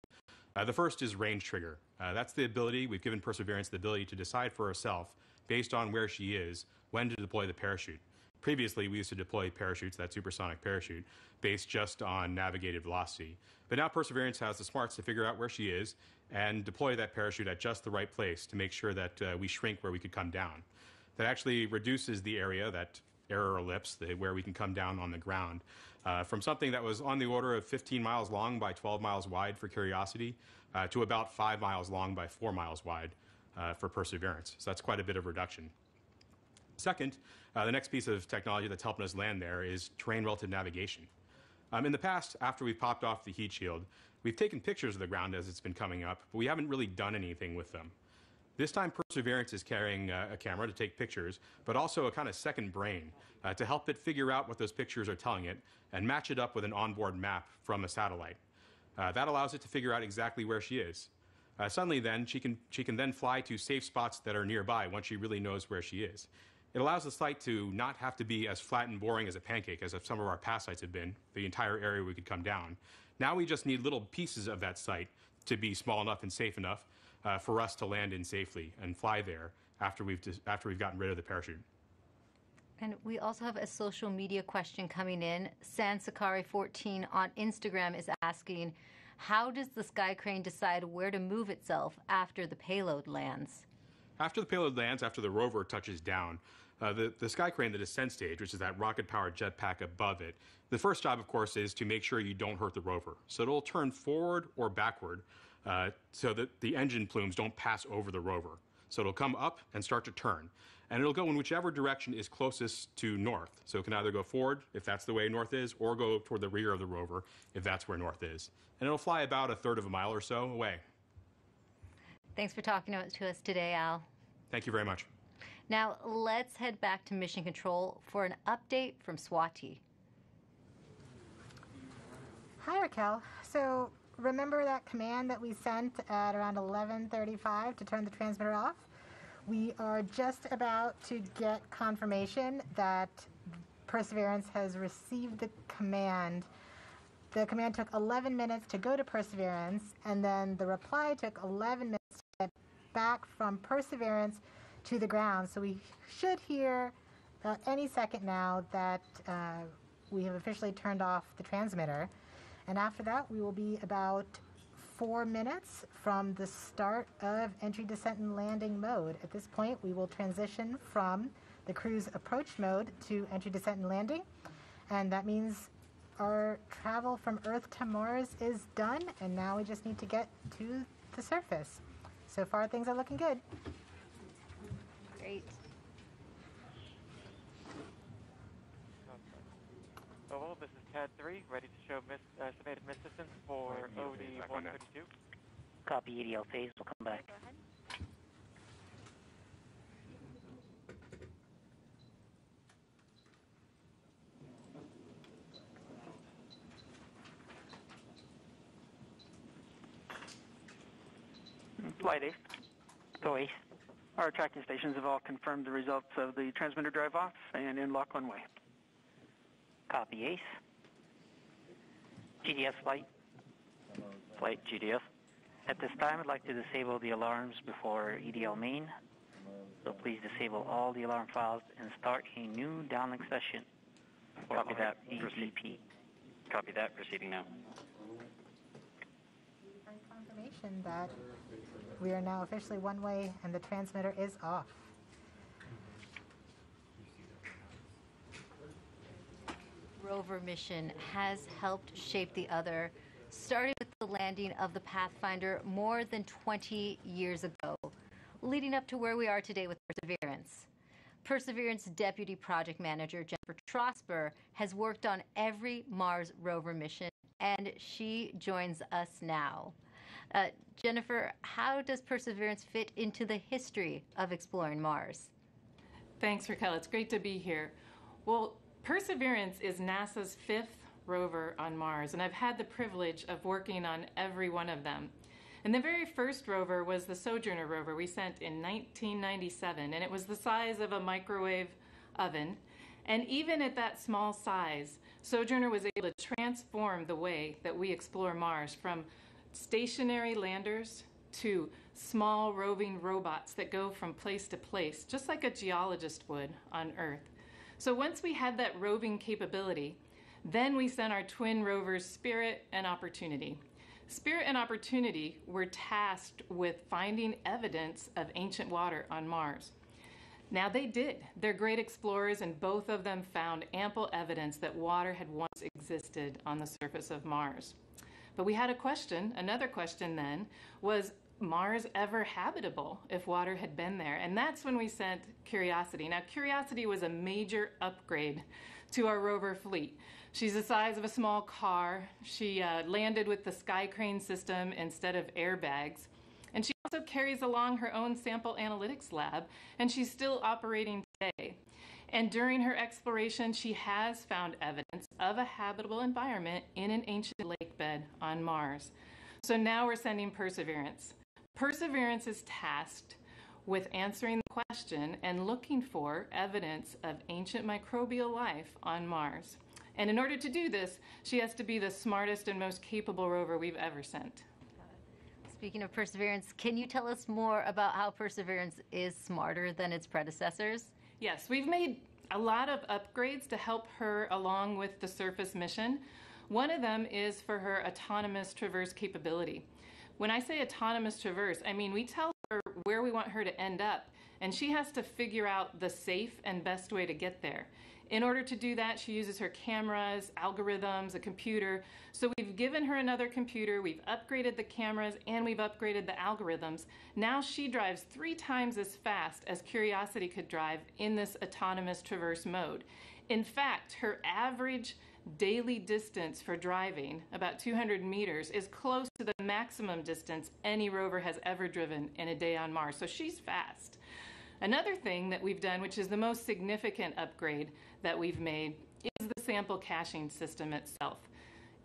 The first is range trigger. That's the ability, we've given Perseverance the ability to decide for herself, based on where she is, when to deploy the parachute. Previously, we used to deploy parachutes, that supersonic parachute, based just on navigated velocity. But now Perseverance has the smarts to figure out where she is and deploy that parachute at just the right place to make sure that we shrink where we could come down. That actually reduces the area, that error ellipse, where we can come down on the ground, from something that was on the order of 15 miles long by 12 miles wide for Curiosity to about 5 miles long by 4 miles wide for Perseverance. So that's quite a bit of reduction. Second, the next piece of technology that's helping us land there is terrain relative navigation. In the past, after we've popped off the heat shield, we've taken pictures of the ground as it's been coming up, but we haven't really done anything with them. This time, Perseverance is carrying a camera to take pictures, but also a kind of second brain to help it figure out what those pictures are telling it and match it up with an onboard map from a satellite. That allows it to figure out exactly where she is. Suddenly then, she can then fly to safe spots that are nearby once she really knows where she is. It allows the site to not have to be as flat and boring as a pancake as some of our past sites have been, the entire area we could come down. Now we just need little pieces of that site to be small enough and safe enough for us to land in safely and fly there after we've gotten rid of the parachute. And we also have a social media question coming in. Sansakari14 on Instagram is asking, how does the Sky Crane decide where to move itself after the payload lands? After the payload lands, after the rover touches down, the Sky Crane, the descent stage, which is that rocket-powered jetpack above it, the first job, of course, is to make sure you don't hurt the rover. So it'll turn forward or backward so that the engine plumes don't pass over the rover. So it'll come up and start to turn. And it'll go in whichever direction is closest to north. So it can either go forward, if that's the way north is, or go toward the rear of the rover, if that's where north is. And it'll fly about 1/3 of a mile or so away. Thanks for talking to us today, Al. Thank you very much. Now, let's head back to Mission Control for an update from Swati. Hi, Raquel. So remember that command that we sent at around 11:35 to turn the transmitter off? We are just about to get confirmation that Perseverance has received the command. The command took 11 minutes to go to Perseverance, and then the reply took 11 minutes to get back from Perseverance to the ground. So we should hear about any second now that we have officially turned off the transmitter. And after that, we will be about 4 minutes from the start of entry, descent, and landing mode. At this point, we will transition from the cruise approach mode to entry, descent, and landing. And that means our travel from Earth to Mars is done, and now we just need to get to the surface. So far, things are looking good. Great. Hello, this is TAD 3, ready to show estimated miss distance for OD 132. Copy EDL phase, we'll come back. Flight Ace. Go Ace. Our tracking stations have all confirmed the results of the transmitter drive off and in lock one way. Copy Ace. GDS flight. Flight GDS. At this time, I'd like to disable the alarms before EDL main. So please disable all the alarm files and start a new downlink session. Copy that, EDP. Copy that, proceeding now. Confirmation that we are now officially one way and the transmitter is off. Rover mission has helped shape the other, starting with the landing of the Pathfinder more than 20 years ago, leading up to where we are today with Perseverance. Perseverance Deputy Project Manager Jennifer Trosper has worked on every Mars rover mission, and she joins us now. Jennifer, how does Perseverance fit into the history of exploring Mars? Thanks, Raquel. It's great to be here. Well, Perseverance is NASA's 5th rover on Mars, and I've had the privilege of working on every one of them. And the very first rover was the Sojourner rover we sent in 1997, and it was the size of a microwave oven. And even at that small size, Sojourner was able to transform the way that we explore Mars from stationary landers to small roving robots that go from place to place, just like a geologist would on Earth. So once we had that roving capability, then we sent our twin rovers Spirit and Opportunity. Spirit and Opportunity were tasked with finding evidence of ancient water on Mars. Now they did. They're great explorers, and both of them found ample evidence that water had once existed on the surface of Mars. But we had a question. Another question then was Mars ever habitable if water had been there? And that's when we sent Curiosity. Now Curiosity was a major upgrade to our rover fleet. She's the size of a small car. She landed with the Sky Crane system instead of airbags. And she also carries along her own sample analytics lab, and she's still operating today. And during her exploration, she has found evidence of a habitable environment in an ancient lake bed on Mars. So now we're sending Perseverance. Perseverance is tasked with answering the question and looking for evidence of ancient microbial life on Mars. And in order to do this, she has to be the smartest and most capable rover we've ever sent. Speaking of Perseverance, can you tell us more about how Perseverance is smarter than its predecessors? Yes, we've made a lot of upgrades to help her along with the surface mission. One of them is for her autonomous traverse capability. When I say autonomous traverse, I mean we tell her where we want her to end up, and she has to figure out the safe and best way to get there. In order to do that, she uses her cameras, algorithms, a computer. So we've given her another computer, we've upgraded the cameras, and we've upgraded the algorithms. Now she drives 3 times as fast as Curiosity could drive in this autonomous traverse mode. In fact, her average daily distance for driving, about 200 meters, is close to the maximum distance any rover has ever driven in a day on Mars. So she's fast. Another thing that we've done, which is the most significant upgrade that we've made, is the sample caching system itself.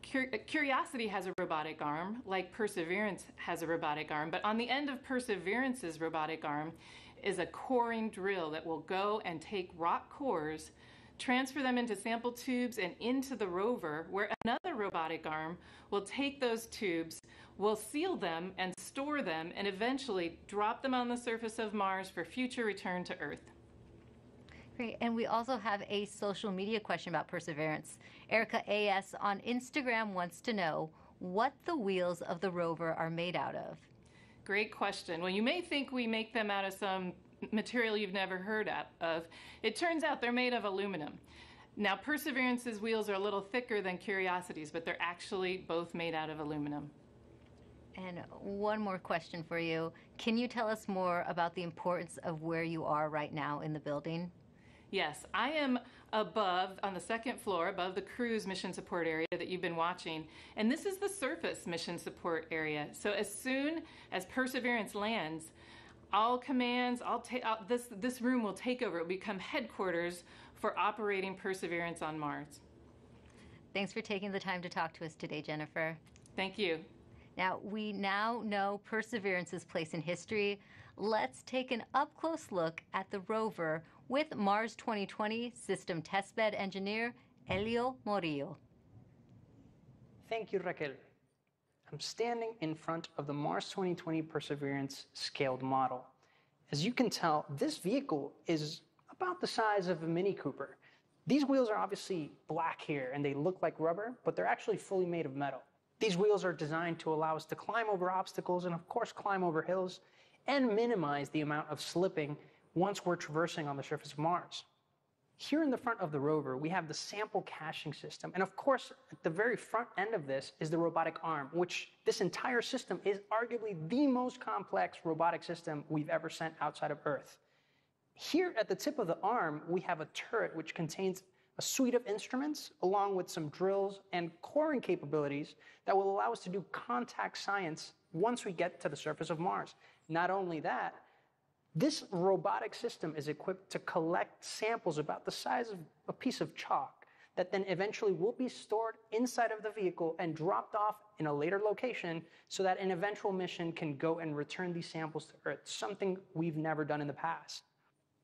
Curiosity has a robotic arm, like Perseverance has a robotic arm, but on the end of Perseverance's robotic arm is a coring drill that will go and take rock cores, transfer them into sample tubes and into the rover, where another robotic arm will take those tubes, will seal them and store them, and eventually drop them on the surface of Mars for future return to Earth. Great. And we also have a social media question about Perseverance. Erica AS on Instagram wants to know what the wheels of the rover are made out of. Great question. Well, you may think we make them out of some material you've never heard of. It turns out they're made of aluminum. Now, Perseverance's wheels are a little thicker than Curiosity's, but they're actually both made out of aluminum. And one more question for you. Can you tell us more about the importance of where you are right now in the building? Yes, I am above, on the second floor, above the cruise mission support area that you've been watching. And this is the surface mission support area. So as soon as Perseverance lands, all commands, this room will take over. It will become headquarters for operating Perseverance on Mars. Thanks for taking the time to talk to us today, Jennifer. Thank you. Now, we now know Perseverance's place in history. Let's take an up-close look at the rover with Mars 2020 System Testbed Engineer Elio Morillo. Thank you, Raquel. I'm standing in front of the Mars 2020 Perseverance scaled model. As you can tell, this vehicle is about the size of a Mini Cooper. These wheels are obviously black here and they look like rubber, but they're actually fully made of metal. These wheels are designed to allow us to climb over obstacles and of course climb over hills and minimize the amount of slipping once we're traversing on the surface of Mars. Here in the front of the rover, we have the sample caching system. And of course, at the very front end of this is the robotic arm, which this entire system is arguably the most complex robotic system we've ever sent outside of Earth. Here at the tip of the arm, we have a turret which contains a suite of instruments along with some drills and coring capabilities that will allow us to do contact science once we get to the surface of Mars. Not only that, this robotic system is equipped to collect samples about the size of a piece of chalk that then eventually will be stored inside of the vehicle and dropped off in a later location so that an eventual mission can go and return these samples to Earth, something we've never done in the past.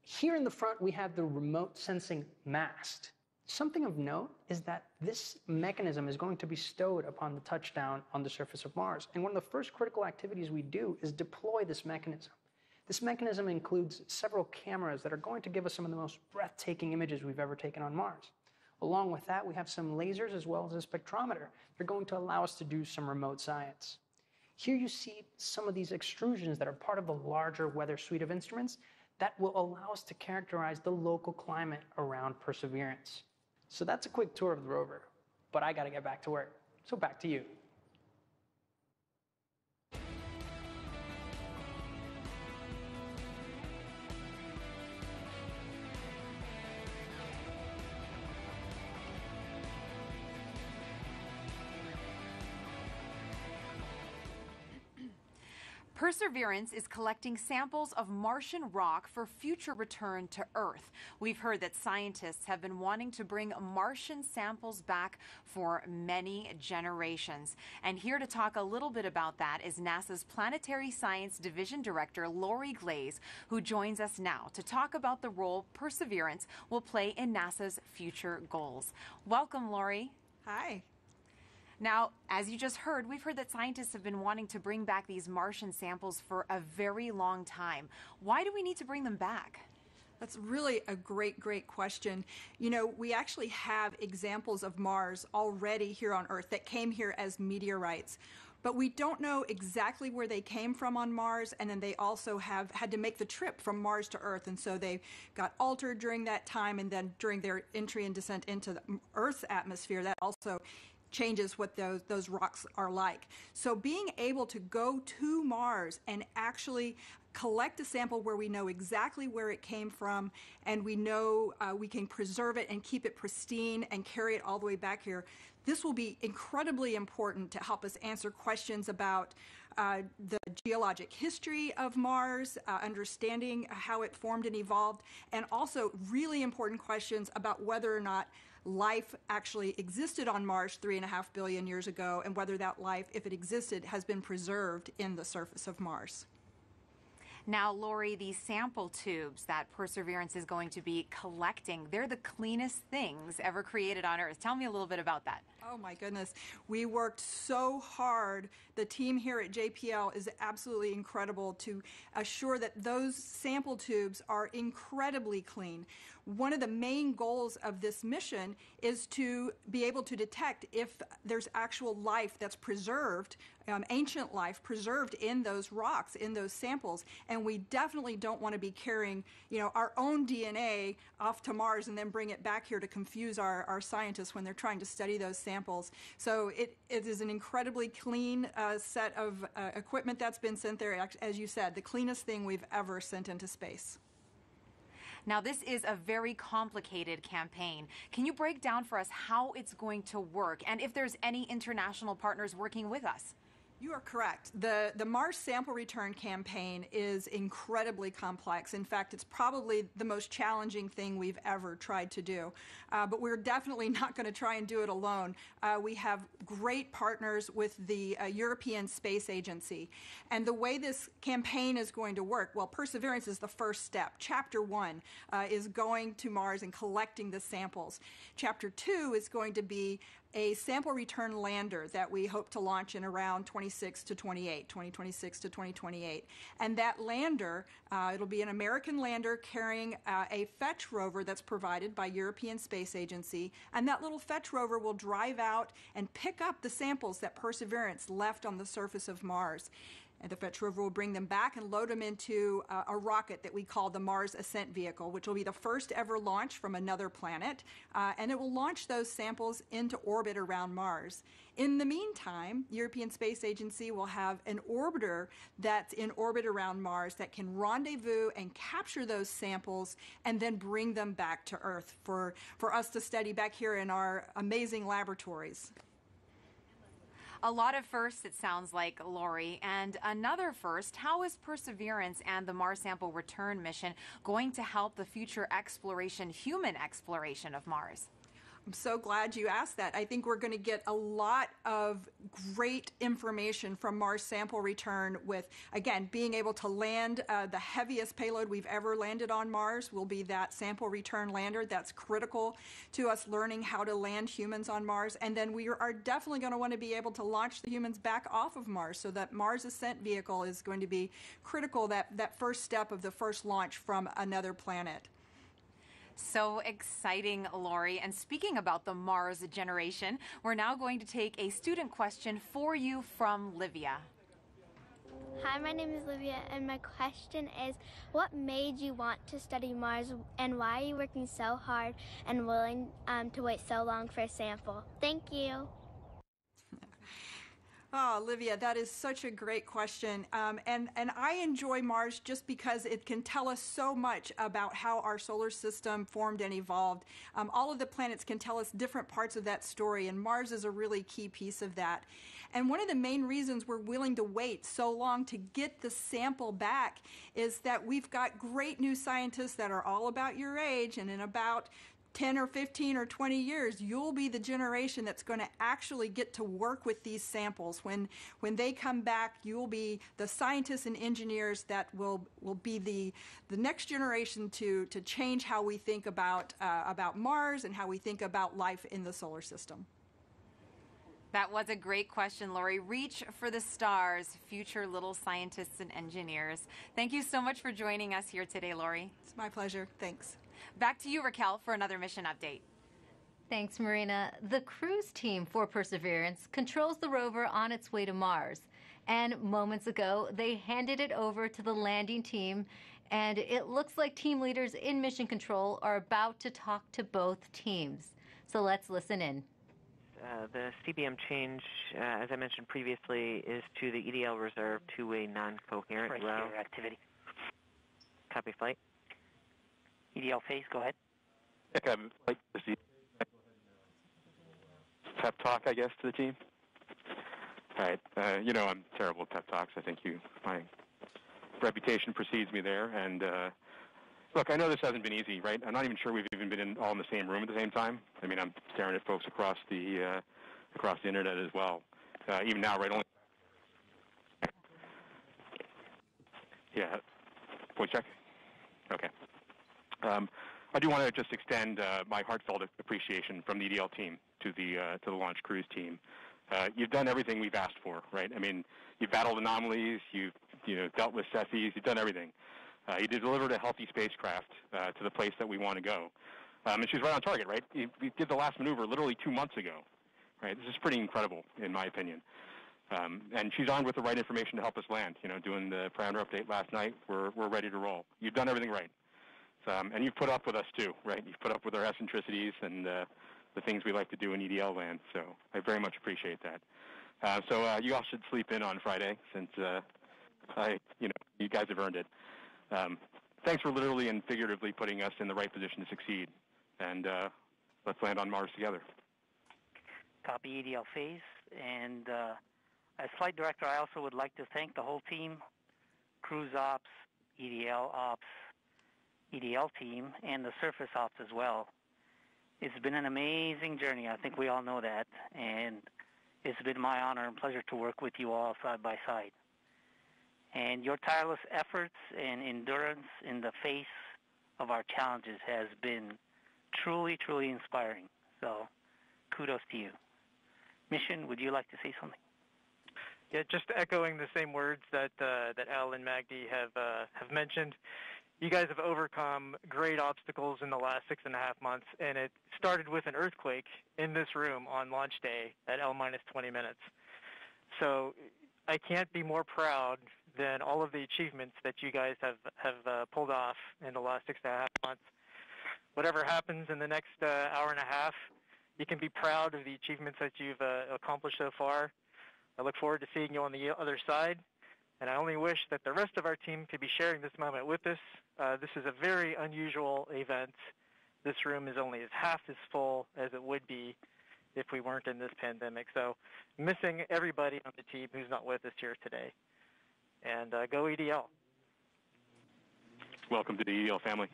Here in the front, we have the remote sensing mast. Something of note is that this mechanism is going to be stowed upon the touchdown on the surface of Mars. And one of the first critical activities we do is deploy this mechanism. This mechanism includes several cameras that are going to give us some of the most breathtaking images we've ever taken on Mars. Along with that, we have some lasers as well as a spectrometer. They're going to allow us to do some remote science. Here you see some of these extrusions that are part of the larger weather suite of instruments that will allow us to characterize the local climate around Perseverance. So that's a quick tour of the rover, but I got to get back to work. So back to you. Perseverance is collecting samples of Martian rock for future return to Earth. We've heard that scientists have been wanting to bring Martian samples back for many generations. And here to talk a little bit about that is NASA's Planetary Science Division Director, Lori Glaze, who joins us now to talk about the role Perseverance will play in NASA's future goals. Welcome, Lori. Hi. Now, as you just heard, we've heard that scientists have been wanting to bring back these Martian samples for a very long time. Why do we need to bring them back? That's really a great question. You know, we actually have examples of Mars already here on Earth that came here as meteorites. But we don't know exactly where they came from on Mars, and then they also have had to make the trip from Mars to Earth, and so they got altered during that time, and then during their entry and descent into the Earth's atmosphere, that also changes what those rocks are like. So being able to go to Mars and actually collect a sample where we know exactly where it came from, and we know we can preserve it and keep it pristine and carry it all the way back here, this will be incredibly important to help us answer questions about the geologic history of Mars, understanding how it formed and evolved, and also really important questions about whether or not life actually existed on Mars 3.5 billion years ago, and whether that life, if it existed, has been preserved in the surface of Mars. Now, Lori, these sample tubes that Perseverance is going to be collecting, they're the cleanest things ever created on Earth. Tell me a little bit about that. Oh my goodness. We worked so hard. The team here at JPL is absolutely incredible to assure that those sample tubes are incredibly clean. One of the main goals of this mission is to be able to detect if there's actual life that's preserved, ancient life preserved in those rocks, in those samples. And we definitely don't want to be carrying, our own DNA off to Mars and then bring it back here to confuse our scientists when they're trying to study those samples. So it is an incredibly clean set of equipment that's been sent there. As you said, the cleanest thing we've ever sent into space. Now, this is a very complicated campaign. Can you break down for us how it's going to work and if there's any international partners working with us? You are correct. The Mars sample return campaign is incredibly complex. In fact, it's probably the most challenging thing we've ever tried to do. But we're definitely not going to try and do it alone. We have great partners with the European Space Agency. And the way this campaign is going to work, well, Perseverance is the first step. Chapter 1 is going to Mars and collecting the samples. Chapter 2 is going to be a sample return lander that we hope to launch in around 2026 to 2028. And that lander, it'll be an American lander carrying a fetch rover that's provided by European Space Agency. And that little fetch rover will drive out and pick up the samples that Perseverance left on the surface of Mars. And the fetch rover will bring them back and load them into a rocket that we call the Mars Ascent Vehicle, which will be the first ever launch from another planet. And it will launch those samples into orbit around Mars. In the meantime, the European Space Agency will have an orbiter that's in orbit around Mars that can rendezvous and capture those samples and then bring them back to Earth for us to study back here in our amazing laboratories. A lot of firsts, it sounds like, Lori. And another first, how is Perseverance and the Mars Sample Return mission going to help the future exploration, human exploration of Mars? I'm so glad you asked that. I think we're going to get a lot of great information from Mars sample return with, again, being able to land the heaviest payload we've ever landed on Mars will be that sample return lander. That's critical to us learning how to land humans on Mars. And then we are definitely going to want to be able to launch the humans back off of Mars. So that Mars ascent vehicle is going to be critical, that first step of the first launch from another planet. So exciting, Lori. And speaking about the Mars generation, we're now going to take a student question for you from Livia. Hi, my name is Livia, and my question is, what made you want to study Mars, and why are you working so hard and willing to wait so long for a sample? Thank you. Oh, Olivia, that is such a great question. And I enjoy Mars just because it can tell us so much about how our solar system formed and evolved. All of the planets can tell us different parts of that story, and Mars is a really key piece of that. And one of the main reasons we're willing to wait so long to get the sample back is that we've got great new scientists that are all about your age, and in about 10 or 15 or 20 years, you'll be the generation that's going to actually get to work with these samples. When they come back, you'll be the scientists and engineers that will be the next generation to change how we think about Mars and how we think about life in the solar system. That was a great question, Lori. Reach for the stars, future little scientists and engineers. Thank you so much for joining us here today, Lori. It's my pleasure. Thanks. Back to you, Raquel, for another mission update. Thanks, Marina. The cruise team for Perseverance controls the rover on its way to Mars. And moments ago, they handed it over to the landing team, and it looks like team leaders in Mission Control are about to talk to both teams. So let's listen in. The CBM change, as I mentioned previously, is to the EDL reserve two-way non-coherent route. Activity. Copy flight. EDL phase, go ahead. Flight proceed. Pep talk, I guess, to the team. All right. I'm terrible at pep talks. I think my reputation precedes me there. And look, I know this hasn't been easy, right? I'm not even sure we've even been all in the same room at the same time. I mean, I'm staring at folks across the internet as well. Even now, right? Only. Yeah. Voice check. Okay. I do want to just extend my heartfelt appreciation from the EDL team to the launch cruise team. You've done everything we've asked for, right? I mean, you've battled anomalies, you've dealt with Cepheids, you've done everything. You delivered a healthy spacecraft to the place that we want to go, and she's right on target, right? You did the last maneuver literally 2 months ago, right? This is pretty incredible, in my opinion. And she's armed with the right information to help us land. Doing the parameter update last night, we're ready to roll. You've done everything right. And you've put up with us too, right? You've put up with our eccentricities and the things we like to do in EDL land. So I very much appreciate that. So you all should sleep in on Friday, since you guys have earned it. Thanks for literally and figuratively putting us in the right position to succeed. And let's land on Mars together. Copy EDL phase. And as flight director, I also would like to thank the whole team, cruise ops, EDL ops, EDL team, and the surface ops as well. It's been an amazing journey. I think we all know that. And it's been my honor and pleasure to work with you all side by side. And your tireless efforts and endurance in the face of our challenges has been truly, truly inspiring. So kudos to you. Mission, would you like to say something? Yeah, just echoing the same words that Al and Magdi have mentioned. You guys have overcome great obstacles in the last 6.5 months, and it started with an earthquake in this room on launch day at L-20 minutes. So I can't be more proud than all of the achievements that you guys have pulled off in the last 6.5 months. Whatever happens in the next hour and a half, you can be proud of the achievements that you've accomplished so far. I look forward to seeing you on the other side. And I only wish that the rest of our team could be sharing this moment with us. This is a very unusual event. This room is only half as full as it would be if we weren't in this pandemic. So missing everybody on the team who's not with us here today. And go EDL. Welcome to the EDL family.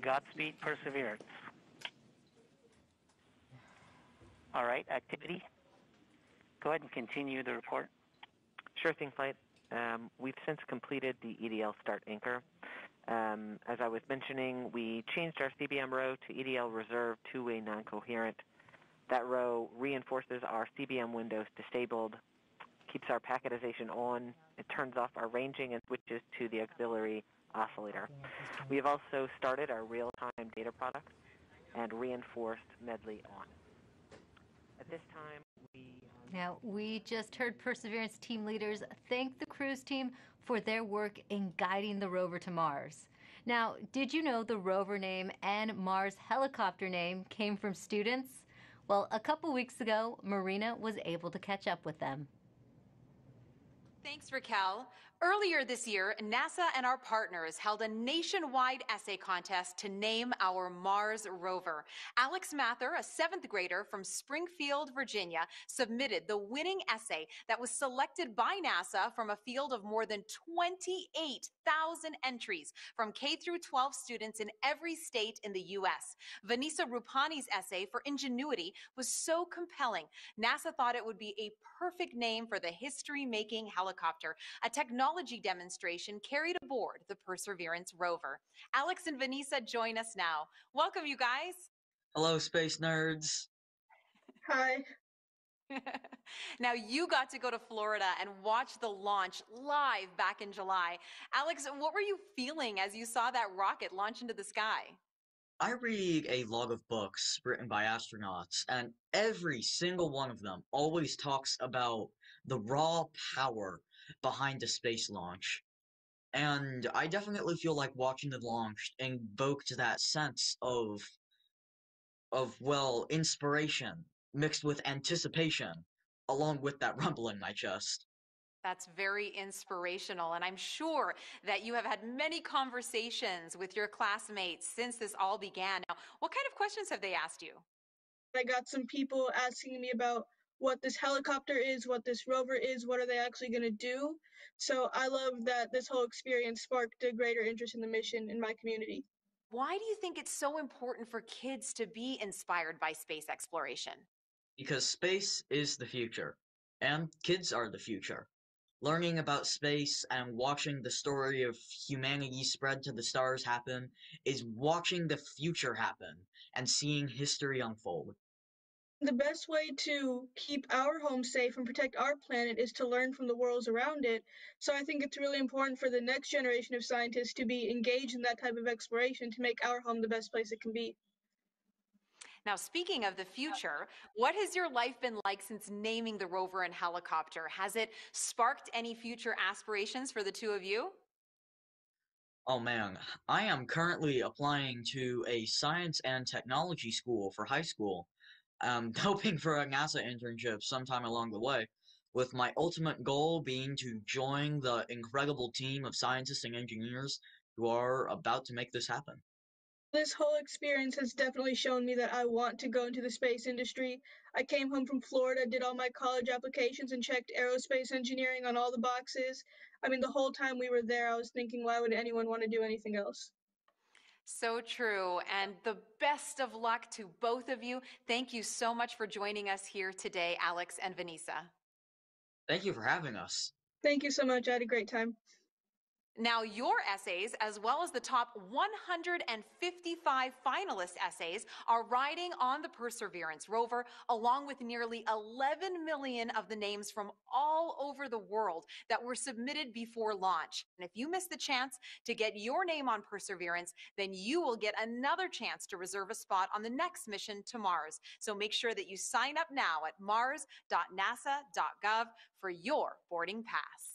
Godspeed, Perseverance. All right, activity. Go ahead and continue the report. Sure thing, Flight. We've since completed the EDL Start Anchor. As I was mentioning, we changed our CBM row to EDL Reserve two-way non-coherent. That row reinforces our CBM windows disabled, keeps our packetization on, it turns off our ranging and switches to the auxiliary oscillator. We have also started our real-time data product and reinforced Medley on. At this time, Now, we just heard Perseverance team leaders thank the cruise team for their work in guiding the rover to Mars. Now, did you know the rover name and Mars helicopter name came from students? Well, a couple weeks ago, Marina was able to catch up with them. Thanks, Raquel. Earlier this year, NASA and our partners held a nationwide essay contest to name our Mars rover. Alex Mather, a 7th grader from Springfield, Virginia, submitted the winning essay that was selected by NASA from a field of more than 28,000 entries from K through 12 students in every state in the U.S. Vanessa Rupani's essay for Ingenuity was so compelling, NASA thought it would be a perfect name for the history-making helicopter, a technology demonstration carried aboard the Perseverance rover. Alex and Vanessa join us now. Welcome, you guys. Hello, space nerds. Hi. Now, you got to go to Florida and watch the launch live back in July. Alex, what were you feeling as you saw that rocket launch into the sky? I read a log of books written by astronauts, and every single one of them always talks about the raw power behind the space launch. And I definitely feel like watching the launch invoked that sense of inspiration mixed with anticipation, along with that rumble in my chest. That's very inspirational, and I'm sure that you have had many conversations with your classmates since this all began. Now, what kind of questions have they asked you? I got some people asking me about what this helicopter is, what this rover is, what are they actually going to do. So I love that this whole experience sparked a greater interest in the mission in my community. Why do you think it's so important for kids to be inspired by space exploration? Because space is the future, and kids are the future. Learning about space and watching the story of humanity spread to the stars happen is watching the future happen and seeing history unfold. The best way to keep our home safe and protect our planet is to learn from the worlds around it. So I think it's really important for the next generation of scientists to be engaged in that type of exploration to make our home the best place it can be. Now, speaking of the future, what has your life been like since naming the rover and helicopter? Has it sparked any future aspirations for the two of you? Oh man, I am currently applying to a science and technology school for high school. Hoping for a NASA internship sometime along the way, with my ultimate goal being to join the incredible team of scientists and engineers who are about to make this happen. This whole experience has definitely shown me that I want to go into the space industry. I came home from Florida, did all my college applications, and checked aerospace engineering on all the boxes. I mean, the whole time we were there, I was thinking, why would anyone want to do anything else? So true, and the best of luck to both of you. Thank you so much for joining us here today, Alex and Vanessa. Thank you for having us. Thank you so much. I had a great time. Now, your essays, as well as the top 155 finalist essays, are riding on the Perseverance rover, along with nearly 11 million of the names from all over the world that were submitted before launch. And if you miss the chance to get your name on Perseverance, then you will get another chance to reserve a spot on the next mission to Mars. So make sure that you sign up now at mars.nasa.gov for your boarding pass.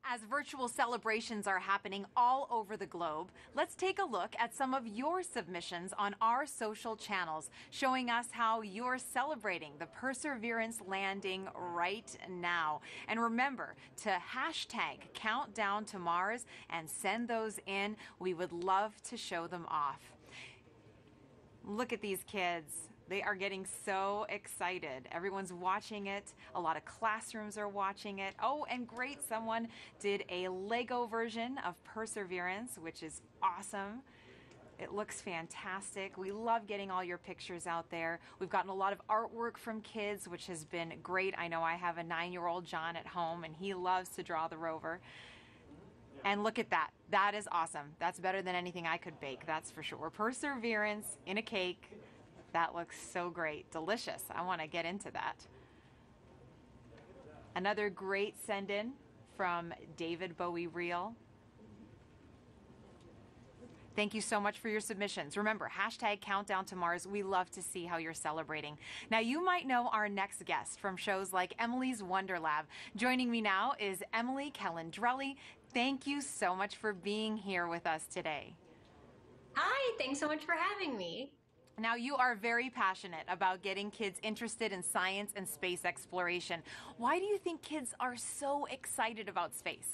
As virtual celebrations are happening all over the globe, let's take a look at some of your submissions on our social channels, showing us how you're celebrating the Perseverance landing right now. And remember to hashtag Countdown to Mars and send those in. We would love to show them off. Look at these kids. They are getting so excited. Everyone's watching it. A lot of classrooms are watching it. Oh, and great, someone did a Lego version of Perseverance, which is awesome. It looks fantastic. We love getting all your pictures out there. We've gotten a lot of artwork from kids, which has been great. I know I have a 9-year-old John at home, and he loves to draw the rover. And look at that. That is awesome. That's better than anything I could bake, that's for sure. Perseverance in a cake. That looks so great. Delicious. I want to get into that. Another great send-in from David Bowie Reel. Thank you so much for your submissions. Remember, hashtag Countdown to Mars. We love to see how you're celebrating. Now, you might know our next guest from shows like Emily's Wonder Lab. Joining me now is Emily Calandrelli. Thank you so much for being here with us today. Hi, thanks so much for having me. Now, you are very passionate about getting kids interested in science and space exploration. Why do you think kids are so excited about space?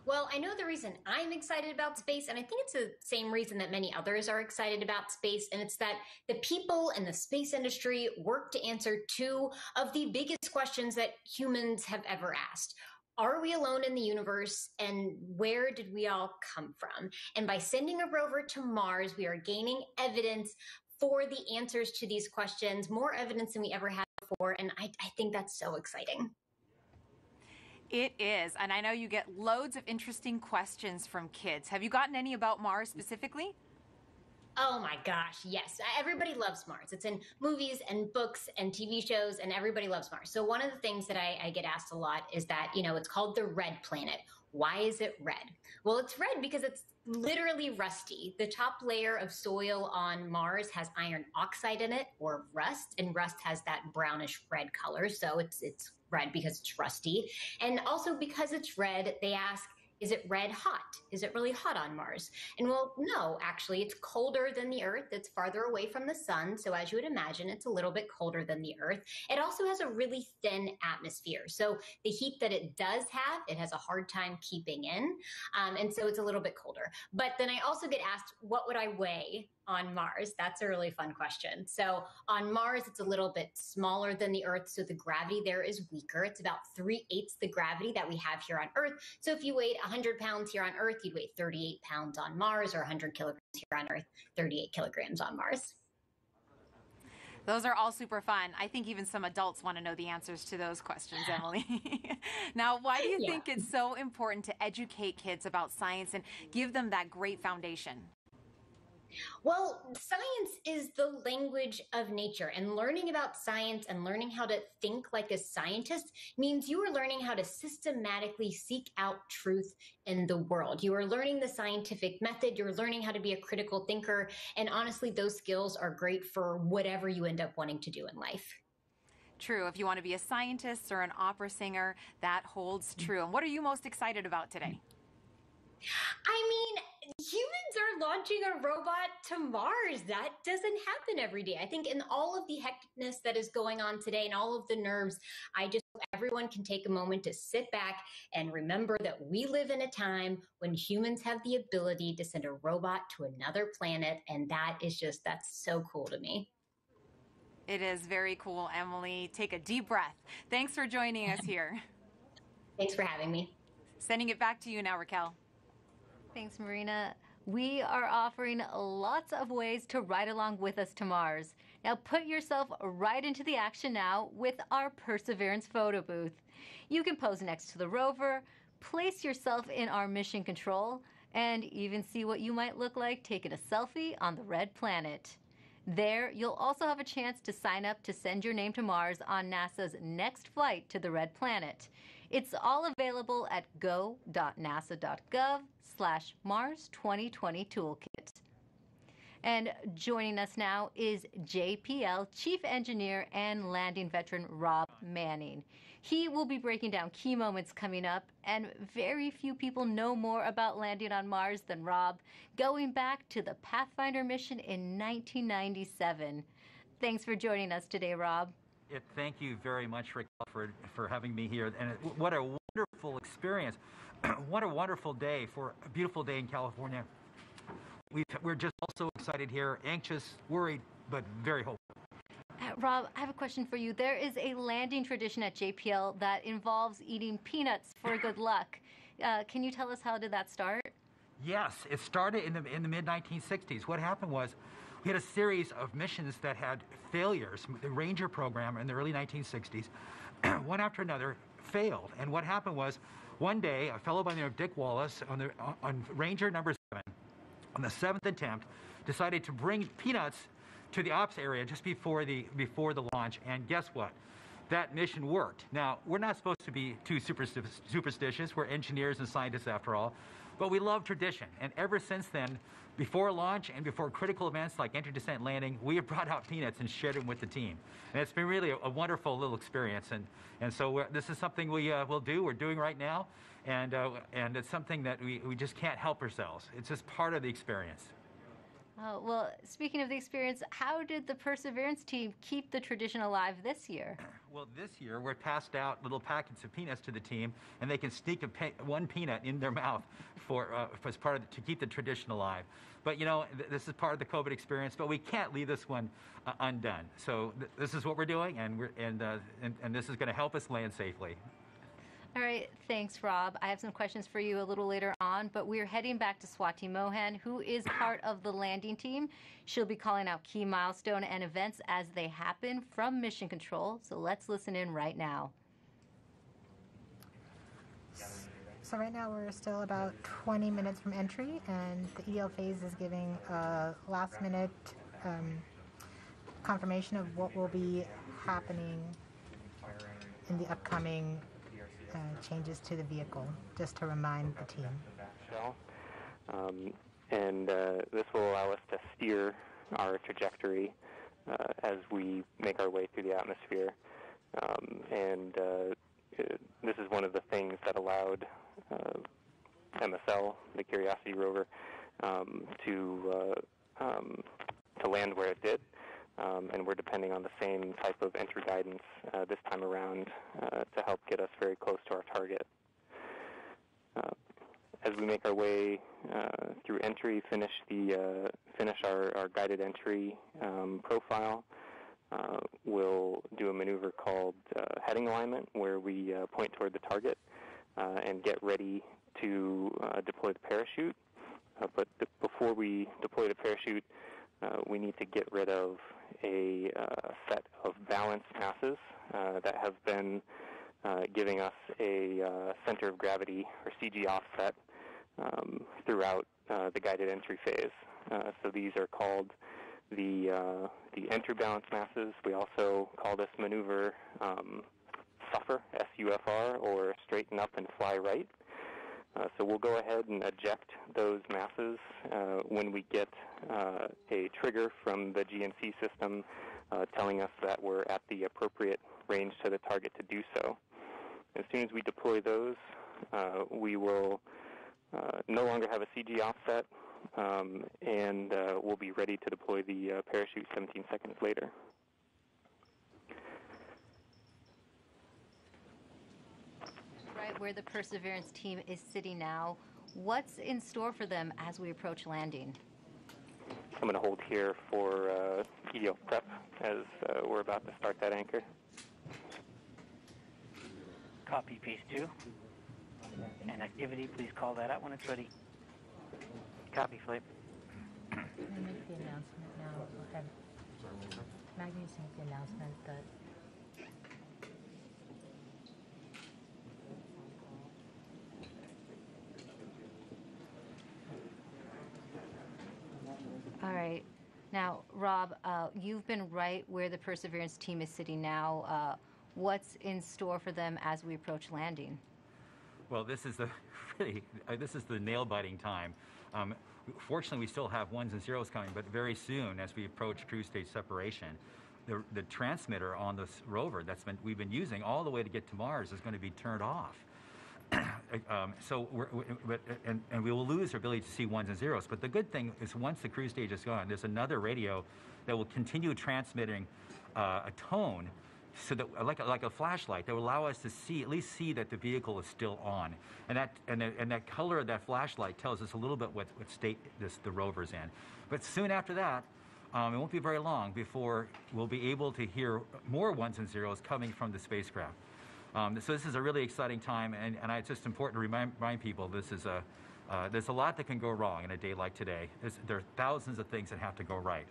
Well, I know the reason I'm excited about space, and I think it's the same reason that many others are excited about space, and it's that the people in the space industry work to answer two of the biggest questions that humans have ever asked. Are we alone in the universe, and where did we all come from? And by sending a rover to Mars, we are gaining evidence for the answers to these questions, more evidence than we ever had before, and I think that's so exciting. It is, and I know you get loads of interesting questions from kids. Have you gotten any about Mars specifically? Oh my gosh, yes. Everybody loves Mars. It's in movies and books and TV shows, and everybody loves Mars. So one of the things that I get asked a lot is that, it's called the red planet. Why is it red? Well, it's red because it's literally rusty. The top layer of soil on Mars has iron oxide in it, or rust, and rust has that brownish red color. So it's red because it's rusty. And also because it's red, they ask, is it red hot? Is it really hot on Mars? And well, no, actually, it's colder than the Earth. It's farther away from the sun. So as you would imagine, it's a little bit colder than the Earth. It also has a really thin atmosphere. So the heat that it does have, it has a hard time keeping in. And so it's a little bit colder. But then I also get asked, what would I weigh on Mars? That's a really fun question. So on Mars, it's a little bit smaller than the Earth, so the gravity there is weaker. It's about 3/8 the gravity that we have here on Earth. So if you weighed 100 pounds here on Earth, you'd weigh 38 pounds on Mars, or 100 kilograms here on Earth, 38 kilograms on Mars. Those are all super fun. I think even some adults want to know the answers to those questions, Emily. Now, why do you think it's so important to educate kids about science and give them that great foundation? Well, science is the language of nature, and learning about science and learning how to think like a scientist means you are learning how to systematically seek out truth in the world. You are learning the scientific method, you're learning how to be a critical thinker, and honestly, those skills are great for whatever you end up wanting to do in life. True. If you want to be a scientist or an opera singer, that holds true. And what are you most excited about today? I mean, humans are launching a robot to Mars. That doesn't happen every day. I think in all of the hecticness that is going on today and all of the nerves, I just hope everyone can take a moment to sit back and remember that we live in a time when humans have the ability to send a robot to another planet. And that's so cool to me. It is very cool, Emily. Take a deep breath. Thanks for joining us here. Thanks for having me. Sending it back to you now, Raquel. Thanks, Marina. We are offering lots of ways to ride along with us to Mars. Now put yourself right into the action now with our Perseverance photo booth. You can pose next to the rover, place yourself in our mission control, and even see what you might look like taking a selfie on the red planet. There, you'll also have a chance to sign up to send your name to Mars on NASA's next flight to the red planet. It's all available at go.nasa.gov/Mars 2020 Toolkit. And joining us now is JPL Chief Engineer and Landing Veteran Rob Manning. He will be breaking down key moments coming up, and very few people know more about landing on Mars than Rob, going back to the Pathfinder mission in 1997. Thanks for joining us today, Rob. Thank you very much, Raquel, for having me here. And what a wonderful experience. What a wonderful day for a beautiful day in California. We're just also excited here, anxious, worried, but very hopeful. Rob, I have a question for you. There is a landing tradition at JPL that involves eating peanuts for good luck. Can you tell us how did that start? Yes, it started in the mid-1960s. What happened was we had a series of missions that had failures. The Ranger program in the early 1960s, one after another, failed. And what happened was one day a fellow by the name of Dick Wallace on Ranger number 7, on the 7th attempt, decided to bring peanuts to the ops area just before the launch, and guess what? That mission worked. Now, we're not supposed to be too superstitious. We're engineers and scientists after all, but we love tradition. And ever since then, before launch and before critical events like entry, descent, landing, we have brought out peanuts and shared them with the team. And it's been really a wonderful little experience. And so this is something we'll do. We're doing right now, and it's something that we just can't help ourselves. It's just part of the experience. Oh, well, speaking of the experience, how did the Perseverance team keep the tradition alive this year? Well, this year we passed out little packets of peanuts to the team, and they can sneak one peanut in their mouth as part of to keep the tradition alive. But you know, this is part of the COVID experience, but we can't leave this one undone. So this is what we're doing, and this is going to help us land safely. All right, thanks, Rob. I have some questions for you a little later on, but we're heading back to Swati Mohan, who is part of the landing team. She'll be calling out key milestone and events as they happen from Mission Control. So let's listen in right now. So right now we're still about 20 minutes from entry, and the EL phase is giving a last-minute confirmation of what will be happening in the upcoming changes to the vehicle, just to remind the team. This will allow us to steer our trajectory as we make our way through the atmosphere. This is one of the things that allowed MSL, the Curiosity rover, to land where it did. And we're depending on the same type of entry guidance this time around to help get us very close to our target. As we make our way through entry, finish our guided entry profile, we'll do a maneuver called heading alignment, where we point toward the target and get ready to deploy the parachute. But before we deploy the parachute, we need to get rid of a set of balance masses that have been giving us a center of gravity, or CG offset, throughout the guided entry phase. So these are called the entry balance masses. We also call this maneuver SUFR, S-U-F-R, or straighten up and fly right. So we'll go ahead and eject those masses when we get a trigger from the GNC system telling us that we're at the appropriate range to the target to do so. As soon as we deploy those, we will no longer have a CG offset, and we'll be ready to deploy the parachute 17 seconds later. Right where the Perseverance team is sitting now, what's in store for them as we approach landing? I'm going to hold here for EDL prep as we're about to start that anchor. Copy, phase 2. And activity, please call that out when it's ready. Copy, flight. Can I make the announcement now? Okay. Maggie's make the announcement that All right. Now, Rob, you've been right where the Perseverance team is sitting now. What's in store for them as we approach landing? Well, this is the nail-biting time. Fortunately, we still have ones and zeros coming, but very soon, as we approach cruise stage separation, the transmitter on this rover we've been using all the way to get to Mars is going to be turned off. So we will lose our ability to see ones and zeros. But the good thing is, once the cruise stage is gone, there's another radio that will continue transmitting a tone, so that like a flashlight, that will allow us to at least see that the vehicle is still on, and that color of that flashlight tells us a little bit what state the rover's in. But soon after that, it won't be very long before we'll be able to hear more ones and zeros coming from the spacecraft. So this is a really exciting time, and it's just important to remind people there's a lot that can go wrong in a day like today. There are thousands of things that have to go right.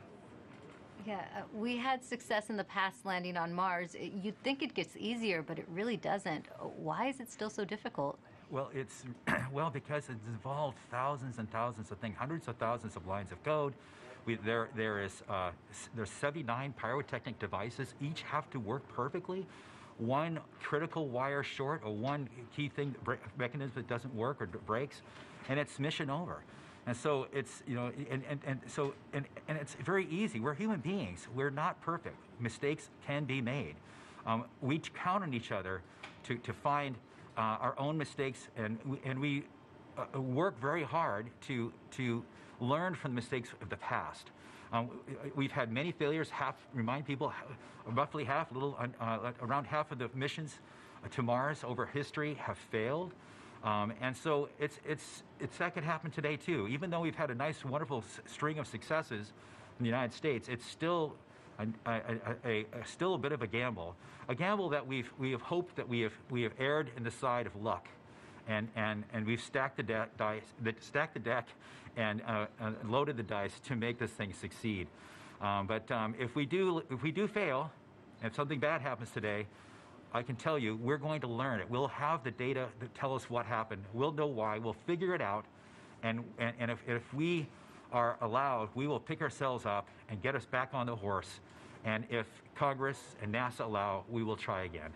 Yeah, we had success in the past landing on Mars. You'd think it gets easier, but it really doesn't. Why is it still so difficult? Well, it's because it's involved thousands and thousands of things, hundreds of thousands of lines of code. There's 79 pyrotechnic devices. Each have to work perfectly. One critical wire short or one key thing mechanism that doesn't work or breaks, and it's mission over. And so it's and it's very easy. We're human beings. We're not perfect. Mistakes can be made. We count on each other to find our own mistakes, and we work very hard to learn from the mistakes of the past. We've had many failures. Remind people, roughly half, around half of the missions to Mars over history have failed. And so that could happen today too. Even though we've had a nice, wonderful string of successes in the United States, it's still still a bit of a gamble that we have hoped that we have erred in the side of luck, and we've stacked the deck and loaded the dice to make this thing succeed. But if we do fail, and something bad happens today, I can tell you, we're going to learn it. We'll have the data that tell us what happened. We'll know why. We'll figure it out. And if we are allowed, we will pick ourselves up and get us back on the horse. And if Congress and NASA allow, we will try again.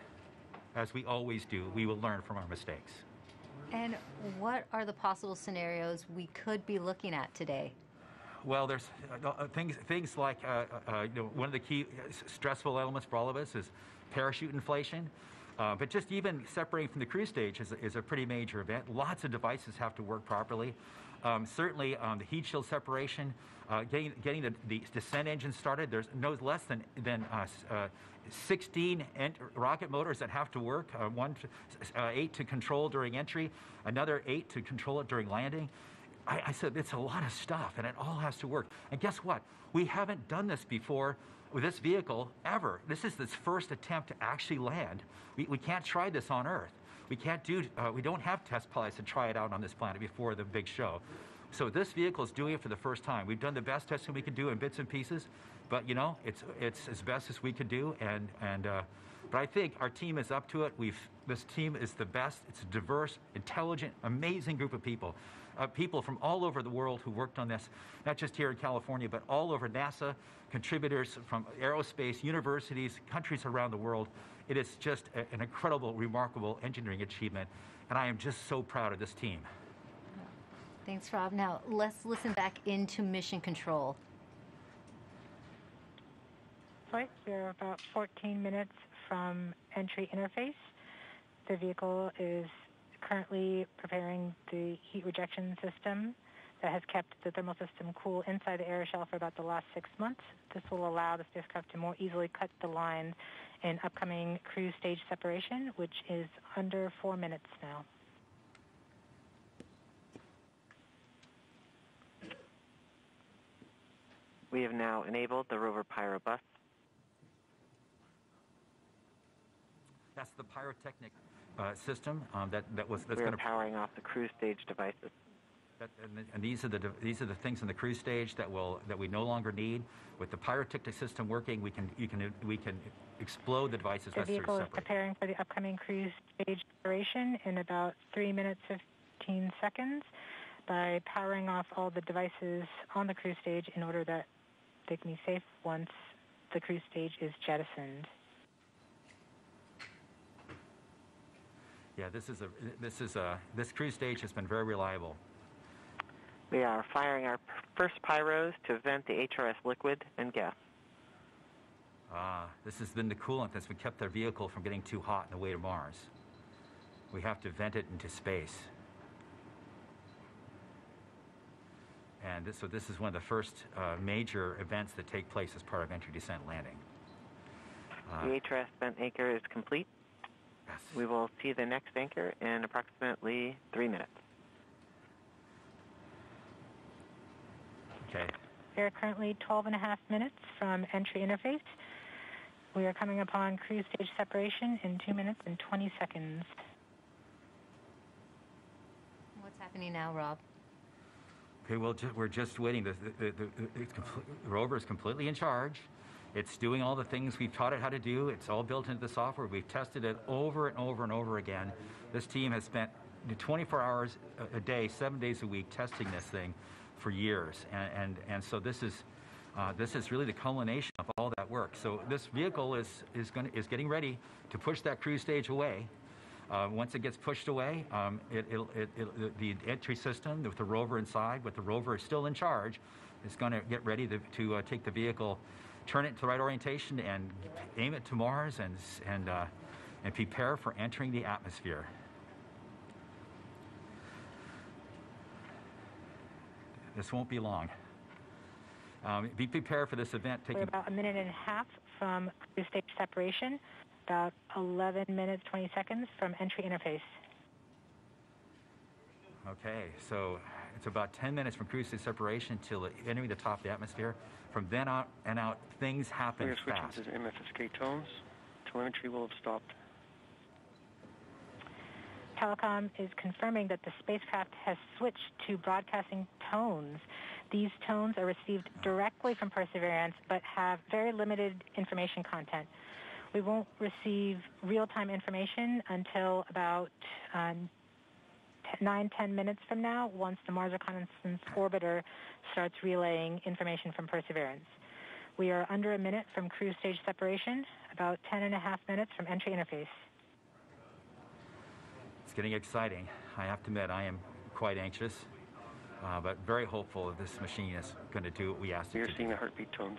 As we always do, we will learn from our mistakes. And what are the possible scenarios we could be looking at today? Well, there's things like one of the key stressful elements for all of us is parachute inflation. But just even separating from the cruise stage is a pretty major event. Lots of devices have to work properly. Certainly, the heat shield separation, getting the descent engine started. There's no less than 16 rocket motors that have to work. 8 to control during entry, another 8 to control it during landing. I said it's a lot of stuff, and it all has to work. And guess what? We haven't done this before with this vehicle ever. This is its first attempt to actually land. We can't try this on Earth. We don't have test pilots to try it out on this planet before the big show. So this vehicle is doing it for the first time. We've done the best testing we could do in bits and pieces, but it's as best as we could do. But I think our team is up to it. This team is the best. It's a diverse, intelligent, amazing group of people. People from all over the world who worked on this, not just here in California, but all over NASA, contributors from aerospace, universities, countries around the world. It is just an incredible, remarkable engineering achievement, and I am just so proud of this team. Thanks, Rob. Now, let's listen back into Mission Control. Flight, we're about 14 minutes from entry interface. The vehicle is currently preparing the heat rejection system that has kept the thermal system cool inside the air shell for about the last 6 months. This will allow the spacecraft to more easily cut the line in upcoming cruise stage separation, which is under 4 minutes now. We have now enabled the rover pyro bus. That's the pyrotechnic system that's going to powering off the cruise stage devices. And these are the things in the cruise stage that we no longer need. With the pyrotechnic system working, we can explode the devices the necessary to separate. The vehicle is preparing for the upcoming cruise stage separation in about 3 minutes 15 seconds by powering off all the devices on the cruise stage in order that they can be safe once the cruise stage is jettisoned. Yeah, this cruise stage has been very reliable. We are firing our first pyros to vent the HRS liquid and gas. This has been the coolant that's kept our vehicle from getting too hot on the way to Mars. We have to vent it into space. And this is one of the first major events that take place as part of entry, descent, landing. The HRS vent anchor is complete. Yes. We will see the next anchor in approximately 3 minutes. Okay. We are currently 12.5 minutes from entry interface. We are coming upon cruise stage separation in 2 minutes and 20 seconds. What's happening now, Rob? Okay, well, we're just waiting. The rover is completely in charge. It's doing all the things we've taught it how to do. It's all built into the software. We've tested it over and over and over again. This team has spent 24 hours a day, 7 days a week, testing this thing for years. And so this is really the culmination of all that work. So this vehicle is getting ready to push that cruise stage away. Once it gets pushed away, the entry system with the rover inside, with the rover still in charge, is going to get ready to take the vehicle, turn it to the right orientation, and aim it to Mars, and prepare for entering the atmosphere. This won't be long. Be prepared for this event. We're about 1.5 minutes from cruise stage separation, about 11 minutes, 20 seconds from entry interface. Okay, so it's about 10 minutes from cruise stage separation till entering the top of the atmosphere. From then on and out, things happen fast. We are switching to MFSK tones. Telemetry will have stopped. Telecom is confirming that the spacecraft has switched to broadcasting tones. These tones are received directly from Perseverance, but have very limited information content. We won't receive real-time information until about 9-10 minutes from now, once the Mars Reconnaissance Orbiter starts relaying information from Perseverance. We are under a minute from cruise stage separation, about 10.5 minutes from entry interface. It's getting exciting. I have to admit, I am quite anxious, but very hopeful that this machine is going to do what we asked it to do. We are seeing the heartbeat tones.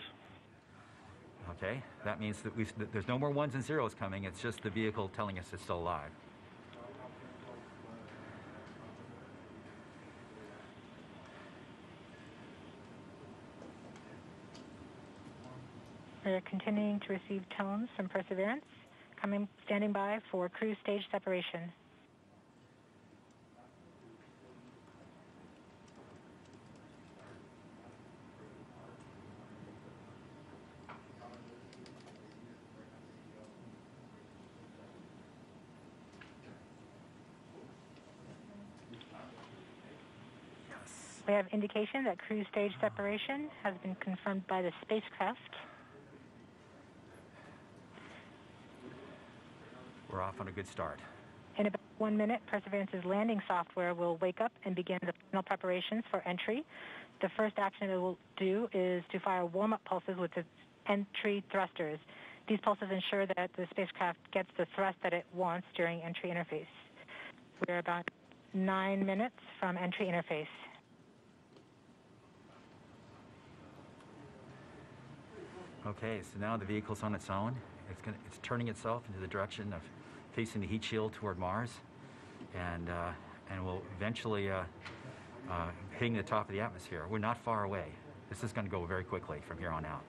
Okay, that means that there's no more ones and zeros coming. It's just the vehicle telling us it's still alive. We're continuing to receive tones from Perseverance, standing by for cruise stage separation. We have indication that cruise stage separation has been confirmed by the spacecraft. We're off on a good start. In about 1 minute, Perseverance's landing software will wake up and begin the final preparations for entry. The first action it will do is to fire warm-up pulses with its entry thrusters. These pulses ensure that the spacecraft gets the thrust that it wants during entry interface. We're about 9 minutes from entry interface. Okay, so now the vehicle's on its own. It's turning itself into the direction of facing the heat shield toward Mars, and will eventually hitting the top of the atmosphere. We're not far away. This is going to go very quickly from here on out.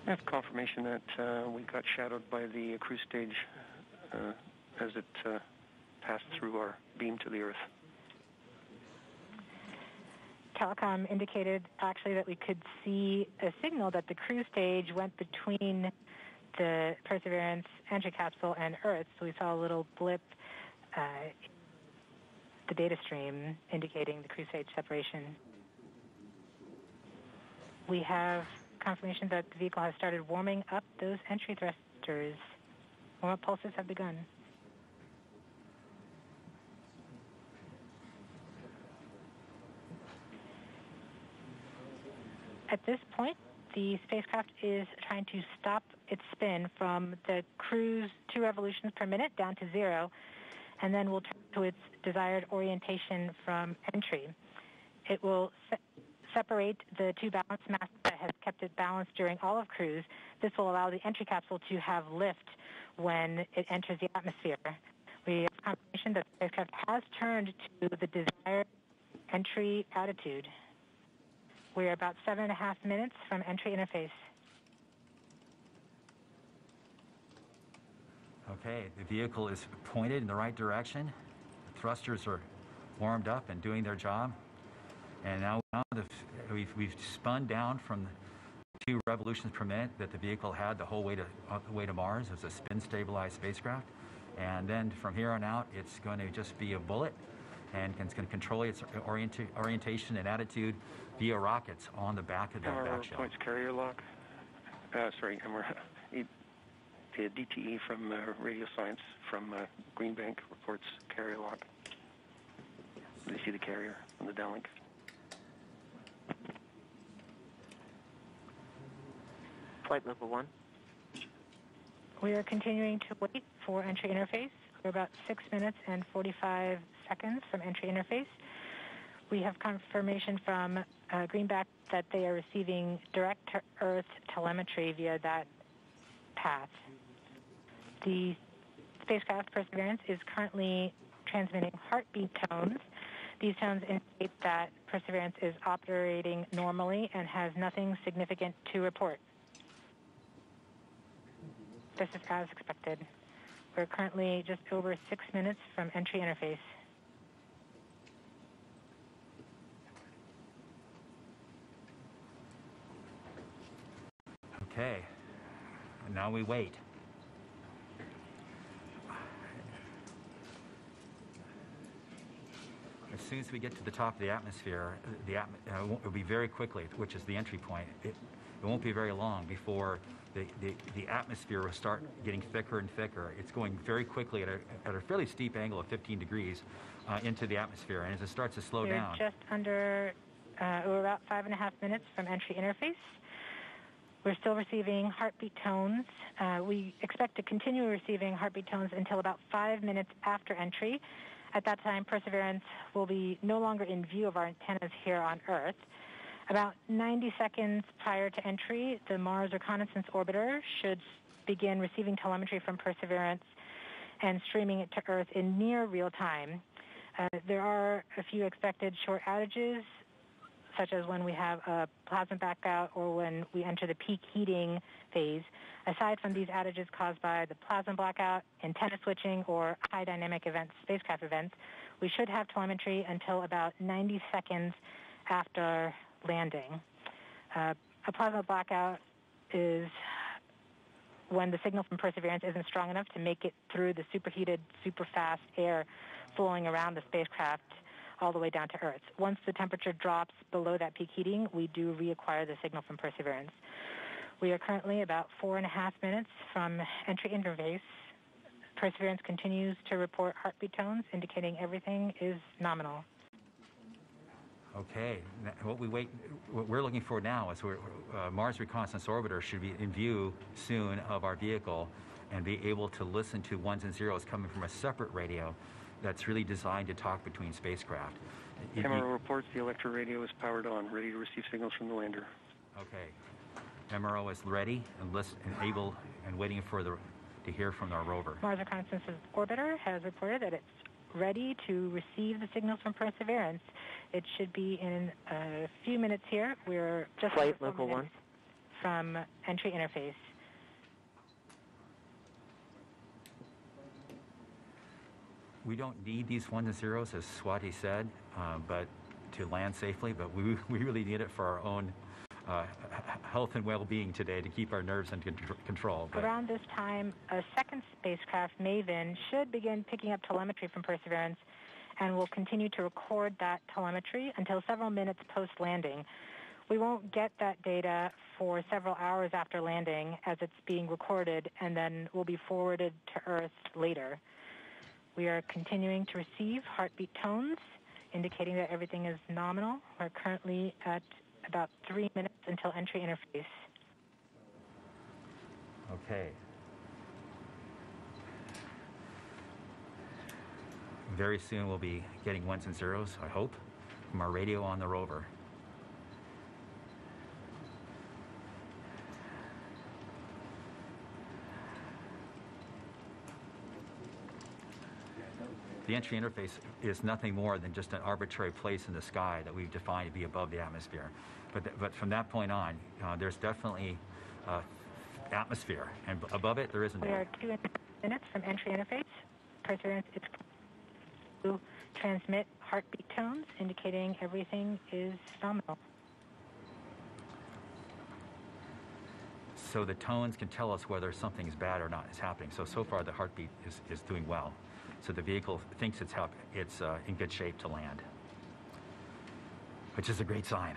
I have confirmation that we got shadowed by the cruise stage as it passed through our beam to the Earth. Telecom indicated actually that we could see a signal that the cruise stage went between the Perseverance entry capsule and Earth. So we saw a little blip, the data stream indicating the cruise stage separation. We have confirmation that the vehicle has started warming up those entry thrusters. Warm-up pulses have begun. At this point, the spacecraft is trying to stop its spin from the cruise 2 revolutions per minute down to 0, and then will turn to its desired orientation from entry. It will separate the 2 balance masses that has kept it balanced during all of cruise. This will allow the entry capsule to have lift when it enters the atmosphere. We have confirmation that the spacecraft has turned to the desired entry attitude. We're about 7.5 minutes from entry interface. Okay, the vehicle is pointed in the right direction. thrusters are warmed up and doing their job. And now we've spun down from 2 revolutions per minute that the vehicle had the whole way to Mars as a spin-stabilized spacecraft. And then from here on out, it's going to just be a bullet, and it's going to control its orientation and attitude via rockets on the back of that MRO back shell. points carrier lock. The DTE from Radio Science from Green Bank reports carrier lock. Do you see the carrier on the downlink? Flight level 1. We are continuing to wait for entry interface. We're about 6 minutes and 45 seconds from entry interface. We have confirmation from Greenback that they are receiving direct-to-Earth telemetry via that path. The spacecraft Perseverance is currently transmitting heartbeat tones. These tones indicate that Perseverance is operating normally and has nothing significant to report. This is as expected. We're currently just over 6 minutes from entry interface. Okay, and now we wait. As soon as we get to the top of the atmosphere, it will be very quickly, which is the entry point. It won't be very long before the atmosphere will start getting thicker and thicker. It's going very quickly at a fairly steep angle of 15 degrees into the atmosphere. And as it starts to slow down... We're just under, we're about 5.5 minutes from entry interface. We're still receiving heartbeat tones. We expect to continue receiving heartbeat tones until about 5 minutes after entry. At that time, Perseverance will be no longer in view of our antennas here on Earth. About 90 seconds prior to entry, the Mars Reconnaissance Orbiter should begin receiving telemetry from Perseverance and streaming it to Earth in near real time. There are a few expected short outages, such as when we have a plasma blackout or when we enter the peak heating phase. Aside from these outages caused by the plasma blackout, antenna switching, or high dynamic events, spacecraft events, we should have telemetry until about 90 seconds after landing. A plasma blackout is when the signal from Perseverance isn't strong enough to make it through the superheated, super fast air flowing around the spacecraft all the way down to Earth. Once the temperature drops below that peak heating, we do reacquire the signal from Perseverance. We are currently about 4.5 minutes from entry interface. Perseverance continues to report heartbeat tones, indicating everything is nominal. Okay, what we're looking for now is Mars Reconnaissance Orbiter should be in view soon of our vehicle and be able to listen to ones and zeros coming from a separate radio that's really designed to talk between spacecraft. MRO reports the electro radio is powered on, ready to receive signals from the lander. Okay, MRO is ready and able and waiting for to hear from our rover. Mars Reconnaissance Orbiter has reported that it's ready to receive the signals from Perseverance. It should be in a few minutes here. We're just flight level 1 from entry interface. We don't need these ones and zeros, as Swati said, but to land safely. But we really need it for our own health and well-being today to keep our nerves under control. But around this time, a second spacecraft, Maven, should begin picking up telemetry from Perseverance and will continue to record that telemetry until several minutes post-landing. We won't get that data for several hours after landing as it's being recorded and then will be forwarded to Earth later. We are continuing to receive heartbeat tones, indicating that everything is nominal. We're currently at about 3 minutes until entry interface. Okay. Very soon we'll be getting ones and zeros, I hope, from our radio on the rover. The entry interface is nothing more than just an arbitrary place in the sky that we've defined to be above the atmosphere. But from that point on, there's definitely atmosphere, and above it there isn't. We are 2 minutes from entry interface. Perseverance is to transmit heartbeat tones, indicating everything is nominal. So the tones can tell us whether something's bad or not is happening. So far the heartbeat is doing well. So the vehicle thinks it's in good shape to land, which is a great sign.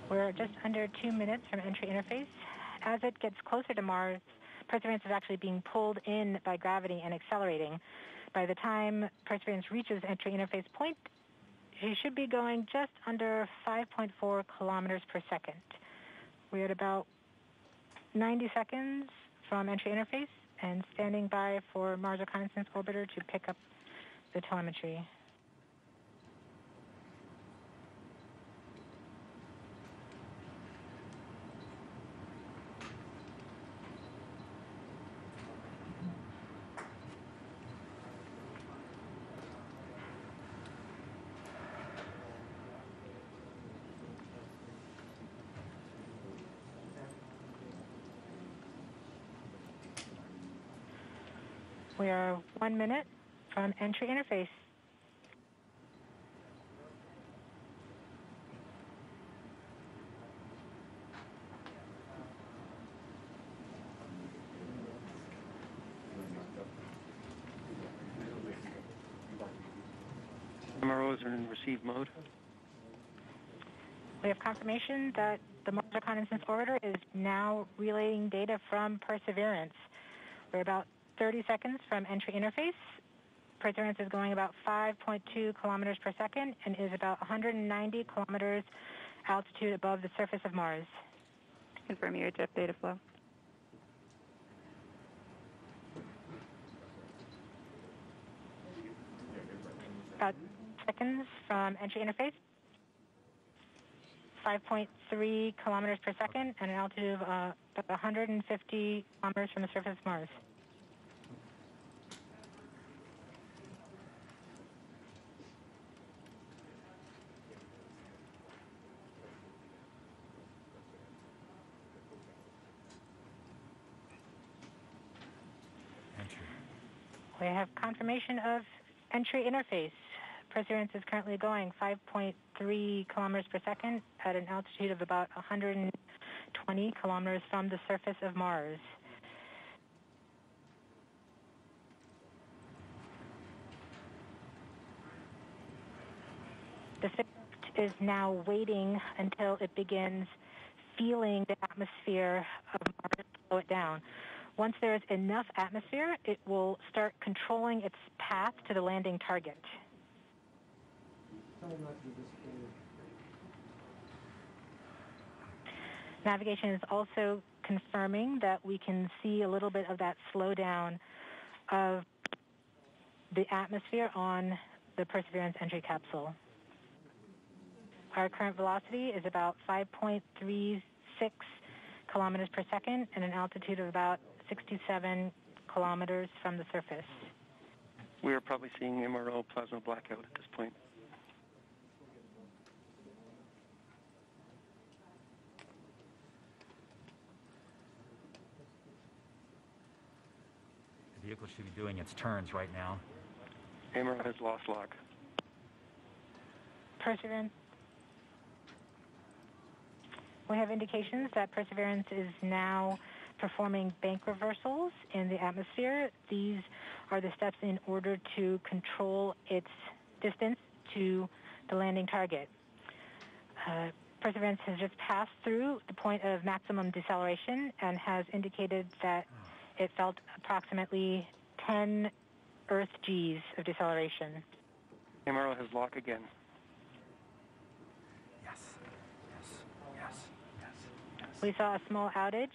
We're just under 2 minutes from entry interface. As it gets closer to Mars, Perseverance is actually being pulled in by gravity and accelerating. By the time Perseverance reaches entry interface point, she should be going just under 5.4 kilometers per second. We're at about 90 seconds from entry interface and standing by for Mars Reconnaissance Orbiter to pick up the telemetry. We are 1 minute from entry interface. MROs are in receive mode. We have confirmation that the Mars Reconnaissance Orbiter is now relaying data from Perseverance. We're about 30 seconds from entry interface. Perseverance is going about 5.2 kilometers per second and is about 190 kilometers altitude above the surface of Mars. Confirm UHF data flow. About seconds from entry interface. 5.3 kilometers per second and an altitude of about 150 kilometers from the surface of Mars. We have confirmation of entry interface. Perseverance is currently going 5.3 kilometers per second at an altitude of about 120 kilometers from the surface of Mars. The spacecraft is now waiting until it begins feeling the atmosphere of Mars to slow it down. Once there is enough atmosphere, it will start controlling its path to the landing target. Navigation is also confirming that we can see a little bit of that slowdown of the atmosphere on the Perseverance entry capsule. Our current velocity is about 5.36 kilometers per second and an altitude of about 67 kilometers from the surface. We are probably seeing MRO plasma blackout at this point. The vehicle should be doing its turns right now. MRO has lost lock. Perseverance. We have indications that Perseverance is now performing bank reversals in the atmosphere. These are the steps in order to control its distance to the landing target. Perseverance has just passed through the point of maximum deceleration and has indicated that it felt approximately 10 Earth Gs of deceleration. MRO has lock again. We saw a small outage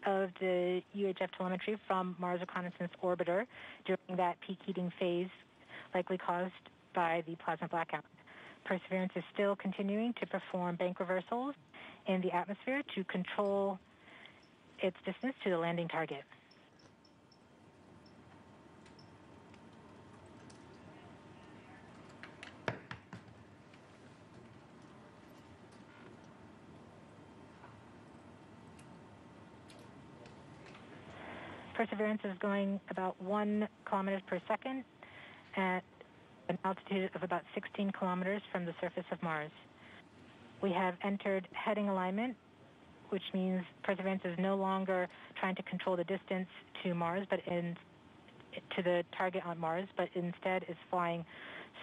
of the UHF telemetry from Mars Reconnaissance Orbiter during that peak heating phase, likely caused by the plasma blackout. Perseverance is still continuing to perform bank reversals in the atmosphere to control its distance to the landing target. Perseverance is going about 1 kilometers per second at an altitude of about 16 kilometers from the surface of Mars. We have entered heading alignment, which means Perseverance is no longer trying to control the distance to Mars, to the target on Mars, but instead is flying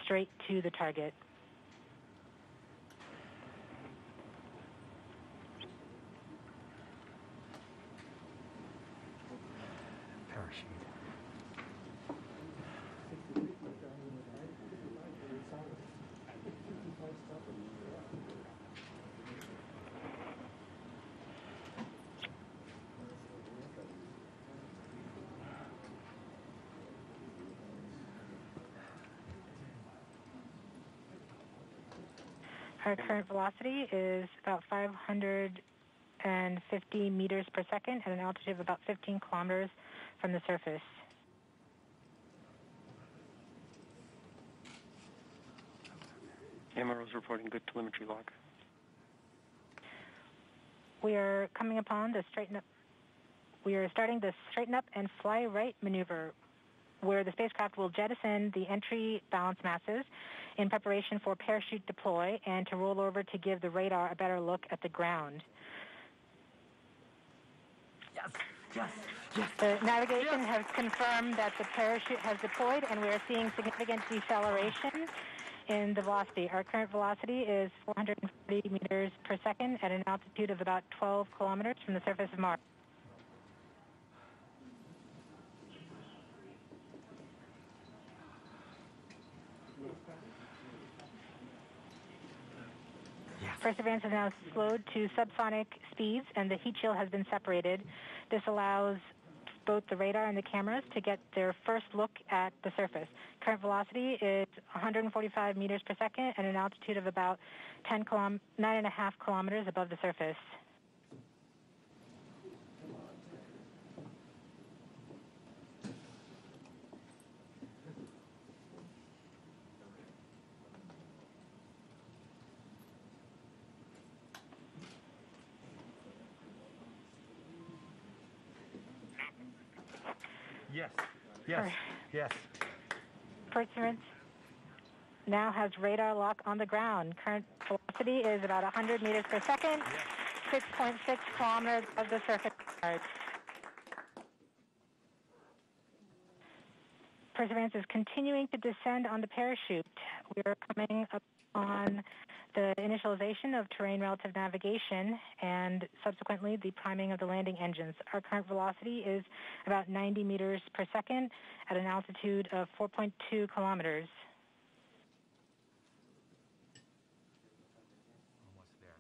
straight to the target. Parachute. Our current velocity is about 550 meters per second at an altitude of about 15 kilometers from the surface. MRO's reporting good telemetry log. We are coming upon the straighten up. We are starting the straighten up and fly right maneuver, where the spacecraft will jettison the entry balance masses in preparation for parachute deploy and to roll over to give the radar a better look at the ground. Yes, yes, yes. The navigation has confirmed that the parachute has deployed, and we are seeing significant deceleration in the velocity. Our current velocity is 440 meters per second at an altitude of about 12 kilometers from the surface of Mars. Perseverance is now slowed to subsonic speeds, and the heat shield has been separated. This allows both the radar and the cameras to get their first look at the surface. Current velocity is 145 meters per second at an altitude of about 9.5 kilometers above the surface. Yes, yes, yes. Perseverance now has radar lock on the ground. Current velocity is about 100 meters per second, 6.6 kilometers above the surface of Mars. Perseverance is continuing to descend on the parachute. We are coming up on the initialization of terrain relative navigation and subsequently the priming of the landing engines. Our current velocity is about 90 meters per second at an altitude of 4.2 kilometers. Almost there.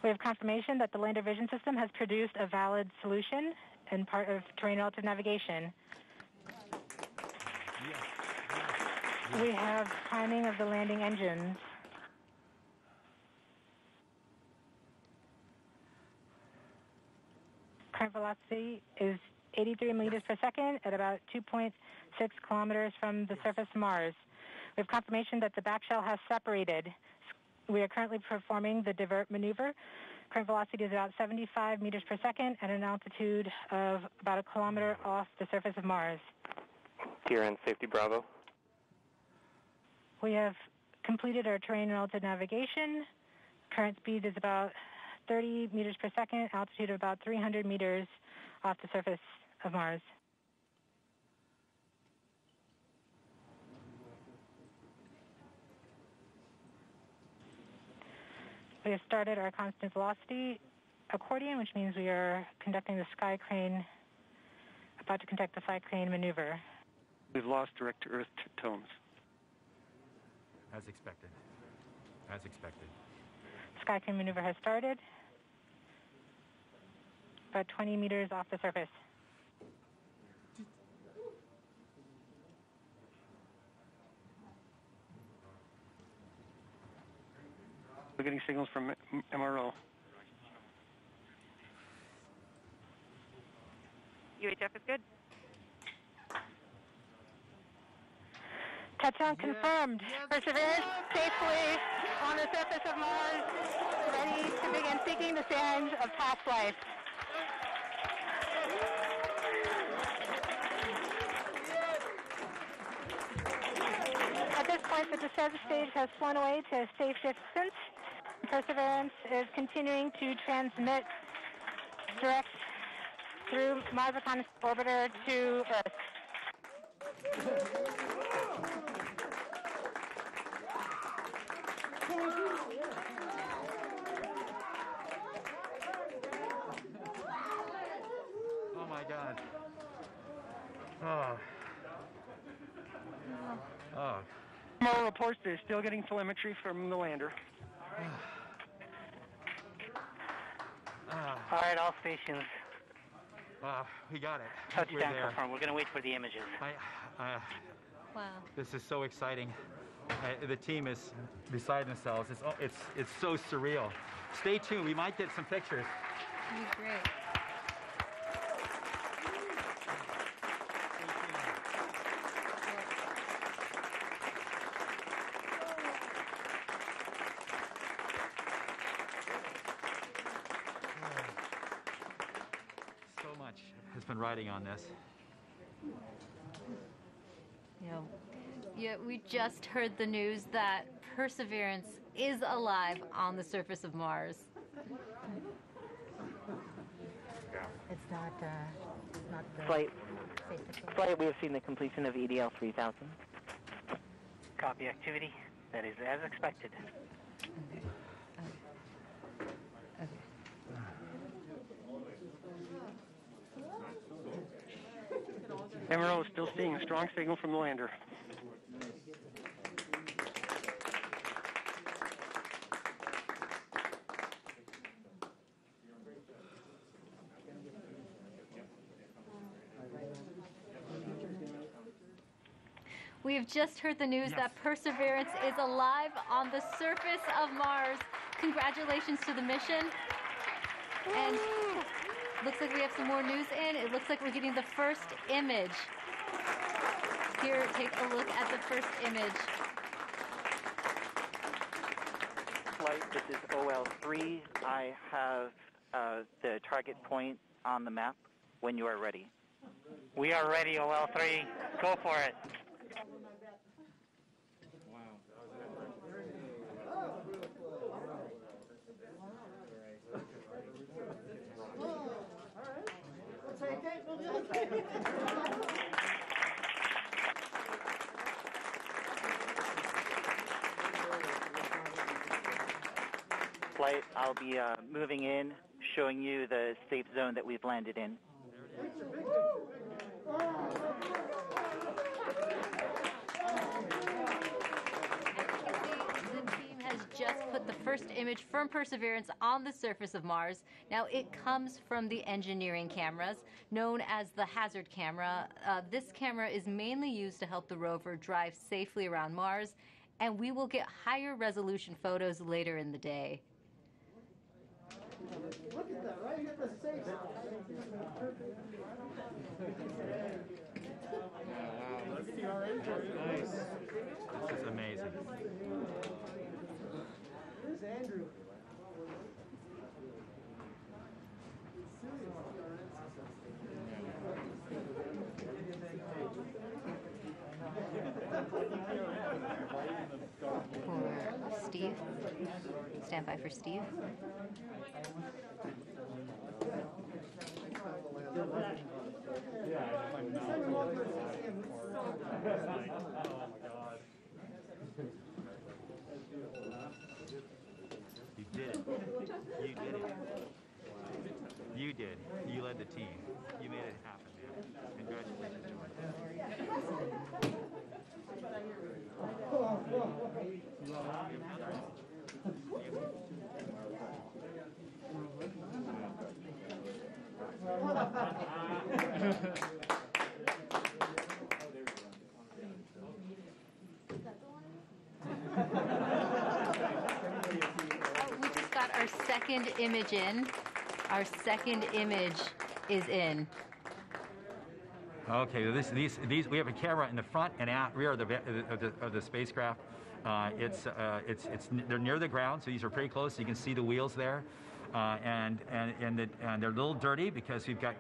We have confirmation that the lander vision system has produced a valid solution and part of terrain relative navigation. Yes. We have priming of the landing engines. Current velocity is 83 meters per second at about 2.6 kilometers from the surface of Mars. We have confirmation that the back shell has separated. We are currently performing the divert maneuver. Current velocity is about 75 meters per second at an altitude of about 1 kilometer off the surface of Mars. TRN Safety Bravo. We have completed our terrain relative navigation. Current speed is about 30 meters per second, altitude of about 300 meters off the surface of Mars. We have started our constant velocity accordion, which means we are conducting the sky crane, about to conduct the sky crane maneuver. We've lost direct-to-Earth tones. As expected. As expected. Sky crane maneuver has started. About 20 meters off the surface. We're getting signals from MRO. UHF is good. Touchdown confirmed. Perseverance safely on the surface of Mars, ready to begin seeking the sands of past life. center stage has flown away to a safe distance. Perseverance is continuing to transmit direct through Mars Reconnaissance Orbiter to Earth. Oh my God. Oh. Oh. More reports, they're still getting telemetry from the lander. All right, all stations. We got it. Touchdown We're there. confirmed. We're going to wait for the images. Wow. This is so exciting. The team is beside themselves. It's so surreal. Stay tuned. We might get some pictures. That'd be great. So much has been riding on this. Yeah, we just heard the news that Perseverance is alive on the surface of Mars. It's not Flight, we have seen the completion of EDL 3000. Copy activity. That is as expected. MRO is still seeing a strong signal from the lander. We have just heard the news that Perseverance is alive on the surface of Mars. Congratulations to the mission. And looks like we have some more news in. It looks like we're getting the first image. Here, take a look at the first image. Flight, this is OL3. I have the target point on the map when you are ready. We are ready, OL3. Go for it. Flight, I'll be moving in, showing you the safe zone that we've landed in. Just put the first image from Perseverance on the surface of Mars. Now, it comes from the engineering cameras, known as the hazard camera. This camera is mainly used to help the rover drive safely around Mars, and we will get higher resolution photos later in the day. Look at that, right? You got the safe. Let's see our engine. Nice. This is amazing. Here's Andrew. For Steve. Stand by for Steve. You did it. You did it. You did. You led the team. You made it happen, man. Congratulations, We just got our second image in. Our second image is in. Okay, these we have a camera in the front and rear of the spacecraft. They're near the ground, so these are pretty close. So you can see the wheels there, and they're a little dirty because we've got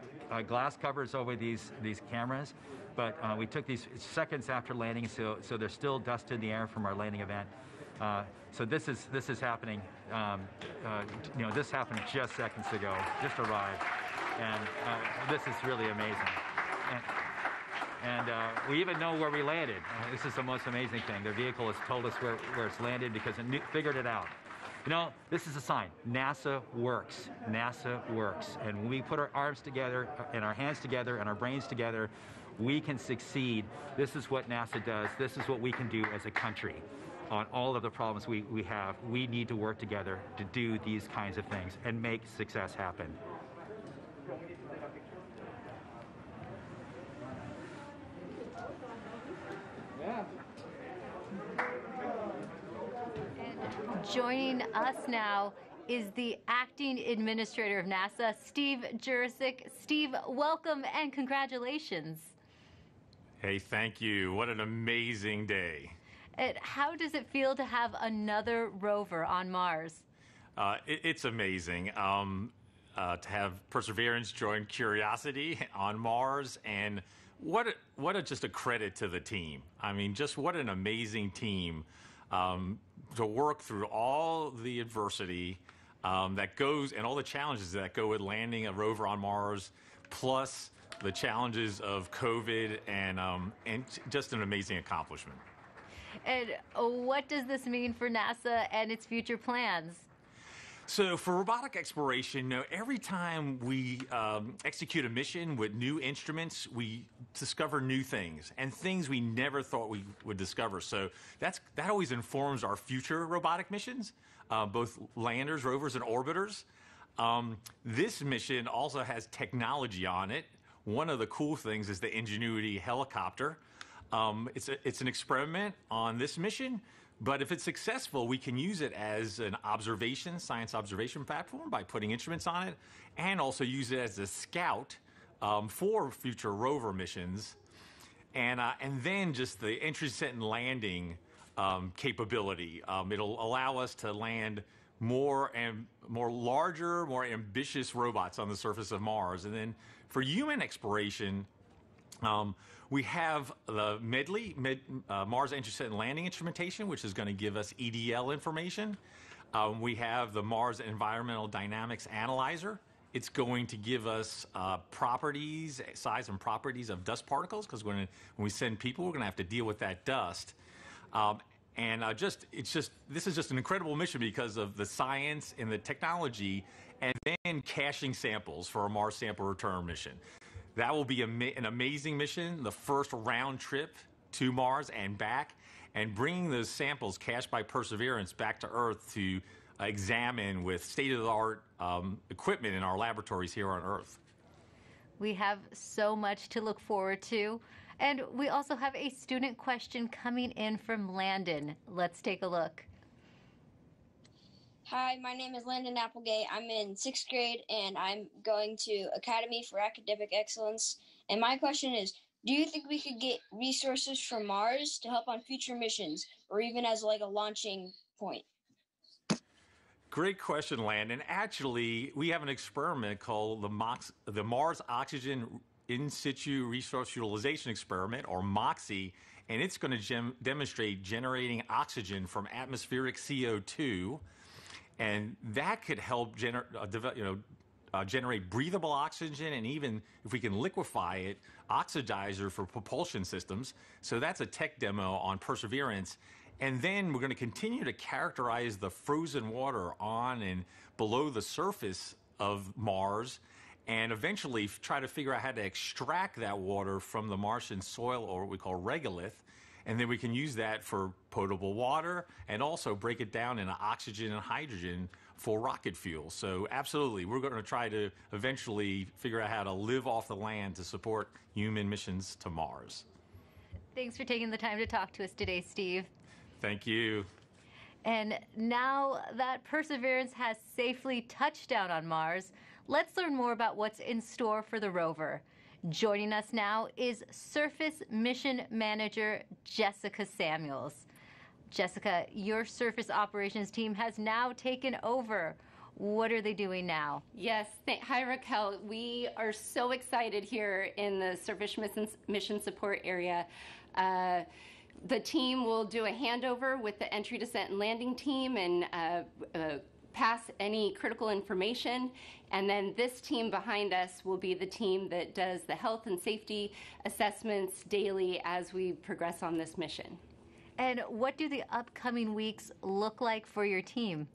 glass covers over these cameras. but we took these seconds after landing, so there's still dust in the air from our landing event. So this is happening. This happened just seconds ago, just arrived, and this is really amazing. And we even know where we landed. This is the most amazing thing. The vehicle has told us where it's landed because it figured it out. This is a sign. NASA works. NASA works. And when we put our arms together and our hands together and our brains together, we can succeed. This is what NASA does. This is what we can do as a country on all of the problems we have. We need to work together to do these kinds of things and make success happen. Joining us now is the acting administrator of NASA, Steve Jurasik. Steve, welcome and congratulations. Hey, thank you. What an amazing day. How does it feel to have another rover on Mars? It's amazing to have Perseverance join Curiosity on Mars, and just a credit to the team. I mean, just what an amazing team to work through all the adversity that goes and all the challenges that go with landing a rover on Mars, plus the challenges of COVID, and just an amazing accomplishment. And what does this mean for NASA and its future plans? So for robotic exploration, every time we execute a mission with new instruments, we discover new things and things we never thought we would discover. So that always informs our future robotic missions, both landers, rovers, and orbiters. This mission also has technology on it. One of the cool things is the Ingenuity helicopter. It's an experiment on this mission, but if it's successful, we can use it as an science observation platform by putting instruments on it, and also use it as a scout for future rover missions. And then just the entry, descent, and landing capability. It'll allow us to land more larger, more ambitious robots on the surface of Mars. And then for human exploration, we have the MEDLI, Mars Entry, Descent, and Landing Instrumentation, which is going to give us EDL information. We have the Mars Environmental Dynamics Analyzer. It's going to give us size and properties of dust particles, because when we send people, we're going to have to deal with that dust. This is just an incredible mission because of the science and the technology, and then caching samples for a Mars sample return mission. That will be an amazing mission, the first round trip to Mars and back, and bringing those samples cached by Perseverance back to Earth to examine with state-of-the-art equipment in our laboratories here on Earth. We have so much to look forward to. And we also have a student question coming in from Landon. Let's take a look. Hi, my name is Landon Applegate. I'm in 6th grade, and I'm going to Academy for Academic Excellence. And my question is, do you think we could get resources from Mars to help on future missions, or even as like a launching point? Great question, Landon. Actually, we have an experiment called the Mars Oxygen In Situ Resource Utilization Experiment, or MOXIE, and it's going to demonstrate generating oxygen from atmospheric CO2. And that could help generate breathable oxygen, and even if we can liquefy it, oxidizer for propulsion systems. So that's a tech demo on Perseverance. And then we're going to continue to characterize the frozen water on and below the surface of Mars, and eventually try to figure out how to extract that water from the Martian soil, or what we call regolith. And then we can use that for potable water and also break it down into oxygen and hydrogen for rocket fuel. So absolutely, we're going to try to eventually figure out how to live off the land to support human missions to Mars. Thanks for taking the time to talk to us today, Steve. Thank you. And now that Perseverance has safely touched down on Mars, let's learn more about what's in store for the rover. Joining us now is Surface Mission Manager Jessica Samuels. Jessica, your surface operations team has now taken over. What are they doing now? Yes. Hi, Raquel. We are so excited here in the Surface Mission Support area. The team will do a handover with the entry, descent, and landing team and pass any critical information. And then this team behind us will be the team that does the health and safety assessments daily as we progress on this mission. And what do the upcoming weeks look like for your team?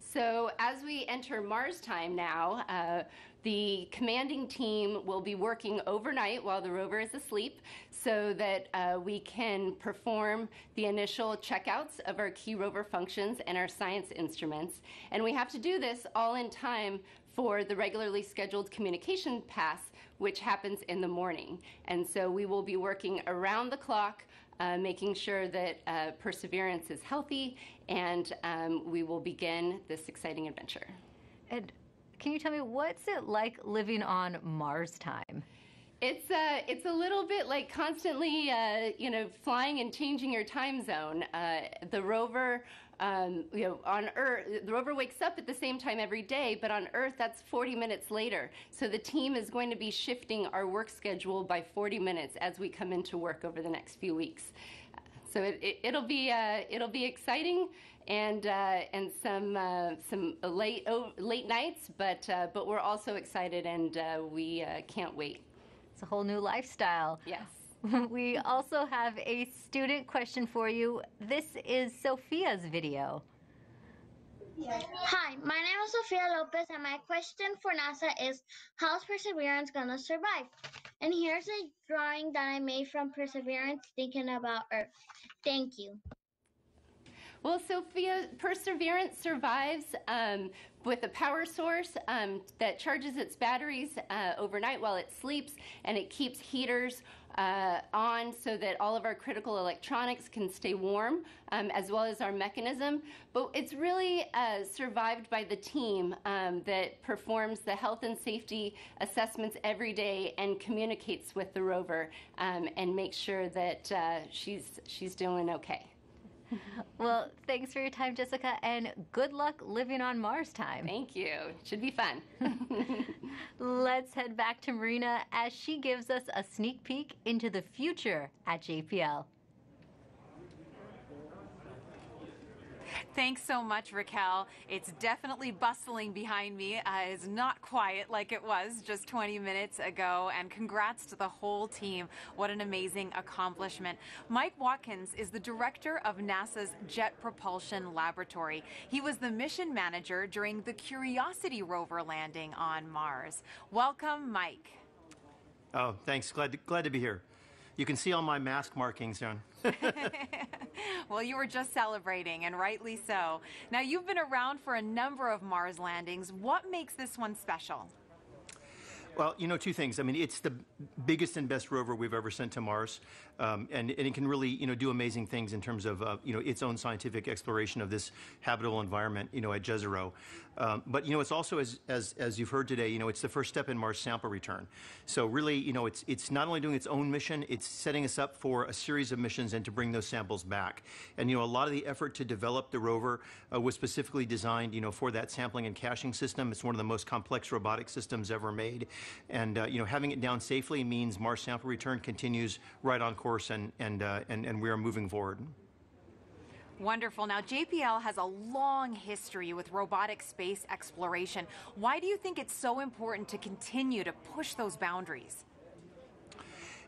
So as we enter Mars time now, the commanding team will be working overnight while the rover is asleep so that we can perform the initial checkouts of our key rover functions and our science instruments. And we have to do this all in time for the regularly scheduled communication pass, which happens in the morning. And so we will be working around the clock, making sure that Perseverance is healthy, and we will begin this exciting adventure. And can you tell me, what's it like living on Mars time? It's a little bit like constantly, flying and changing your time zone. The rover, on Earth, the rover wakes up at the same time every day, but on Earth, that's 40 minutes later. So the team is going to be shifting our work schedule by 40 minutes as we come into work over the next few weeks. So it'll be exciting and some late nights, but we're also excited and we can't wait. It's a whole new lifestyle. Yes. We also have a student question for you. This is Sophia's video. Hi, my name is Sofia Lopez, and my question for NASA is, how's Perseverance gonna survive? And here's a drawing that I made from Perseverance thinking about Earth. Thank you. Well, Sophia, Perseverance survives with a power source that charges its batteries overnight while it sleeps, and it keeps heaters on so that all of our critical electronics can stay warm, as well as our mechanism. But it's really survived by the team that performs the health and safety assessments every day and communicates with the rover and makes sure that she's doing okay. Well, thanks for your time, Jessica, and good luck living on Mars time. Thank you. Should be fun. Let's head back to Marina as she gives us a sneak peek into the future at JPL. Thanks so much, Raquel. It's definitely bustling behind me. It's not quiet like it was just 20 minutes ago. And congrats to the whole team. What an amazing accomplishment. Mike Watkins is the director of NASA's Jet Propulsion Laboratory. He was the mission manager during the Curiosity rover landing on Mars. Welcome, Mike. Oh, thanks. Glad to be here. You can see all my mask markings, John. Well, you were just celebrating, and rightly so. Now, you've been around for a number of Mars landings. What makes this one special? Well, two things. I mean, it's the biggest and best rover we've ever sent to Mars, and it can really, do amazing things in terms of, its own scientific exploration of this habitable environment, at Jezero. But, it's also, as you've heard today, it's the first step in Mars sample return. So really, it's not only doing its own mission, it's setting us up for a series of missions and to bring those samples back. And, a lot of the effort to develop the rover was specifically designed, for that sampling and caching system. It's one of the most complex robotic systems ever made. And, having it down safely means Mars sample return continues right on course, and we are moving forward. Wonderful. Now, JPL has a long history with robotic space exploration. Why do you think it's so important to continue to push those boundaries?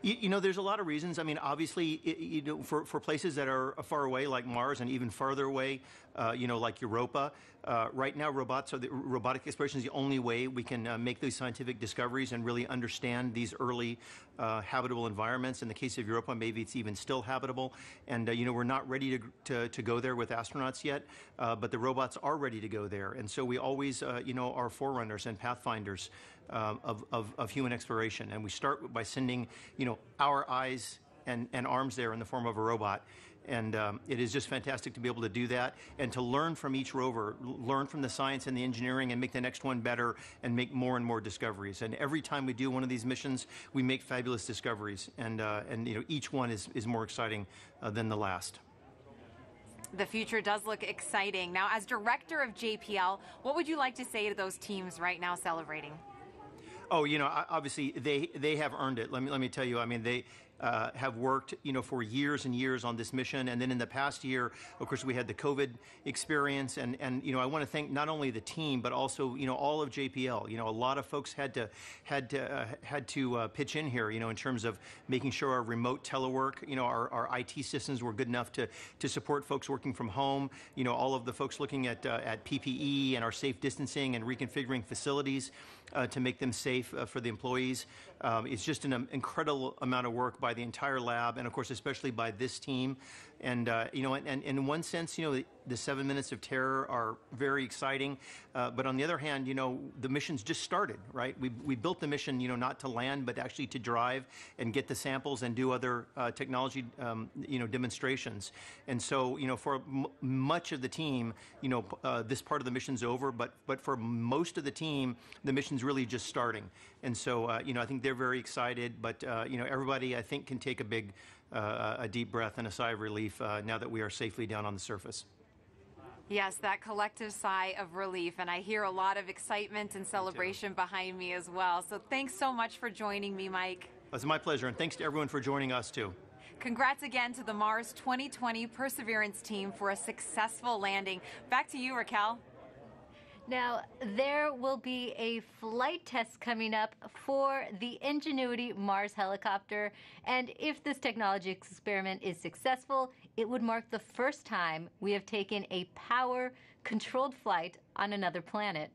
There's a lot of reasons. I mean, obviously, for places that are far away, like Mars, and even farther away, like Europa, right now, robotic exploration is the only way we can make those scientific discoveries and really understand these early habitable environments. In the case of Europa, maybe it's even still habitable. And, we're not ready to go there with astronauts yet, but the robots are ready to go there. And so we always, are forerunners and pathfinders of human exploration. And we start by sending, our eyes and arms there in the form of a robot. And it is just fantastic to be able to do that and to learn from each rover, learn from the science and the engineering, and make the next one better and make more and more discoveries. And every time we do one of these missions, we make fabulous discoveries. And each one is more exciting than the last. The future does look exciting. Now, as director of JPL, what would you like to say to those teams right now celebrating? Oh, obviously they have earned it. Let me tell you. I mean, they have worked, for years and years on this mission. And then in the past year, of course, we had the COVID experience. And I want to thank not only the team, but also, all of JPL. A lot of folks had to pitch in here, in terms of making sure our remote telework, our IT systems were good enough to support folks working from home. All of the folks looking at PPE and our safe distancing and reconfiguring facilities to make them safe for the employees. It's just an incredible amount of work by the entire lab, and of course, especially by this team. And and in one sense, the 7 minutes of terror are very exciting. But on the other hand, the mission's just started, right? We built the mission, not to land, but actually to drive and get the samples and do other technology, demonstrations. And so, for much of the team, this part of the mission's over. But for most of the team, the mission's really just starting. And so, I think they're very excited. But everybody, I think, can take a deep breath and a sigh of relief now that we are safely down on the surface. Yes, that collective sigh of relief, and I hear a lot of excitement and celebration behind me as well. So thanks so much for joining me, Mike. It's my pleasure, and thanks to everyone for joining us, too. Congrats again to the Mars 2020 Perseverance team for a successful landing. Back to you, Raquel. Now, there will be a flight test coming up for the Ingenuity Mars helicopter, and if this technology experiment is successful, it would mark the first time we have taken a power-controlled flight on another planet.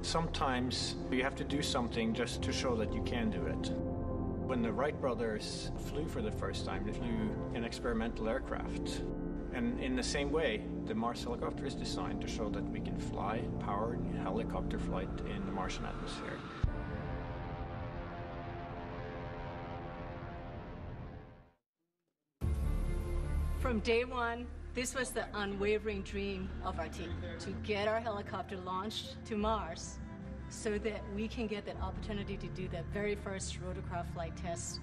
Sometimes you have to do something just to show that you can do it. When the Wright brothers flew for the first time, they flew an experimental aircraft. And in the same way, the Mars helicopter is designed to show that we can fly powered helicopter flight in the Martian atmosphere. From day one, this was the unwavering dream of our team, to get our helicopter launched to Mars so that we can get that opportunity to do that very first rotorcraft flight test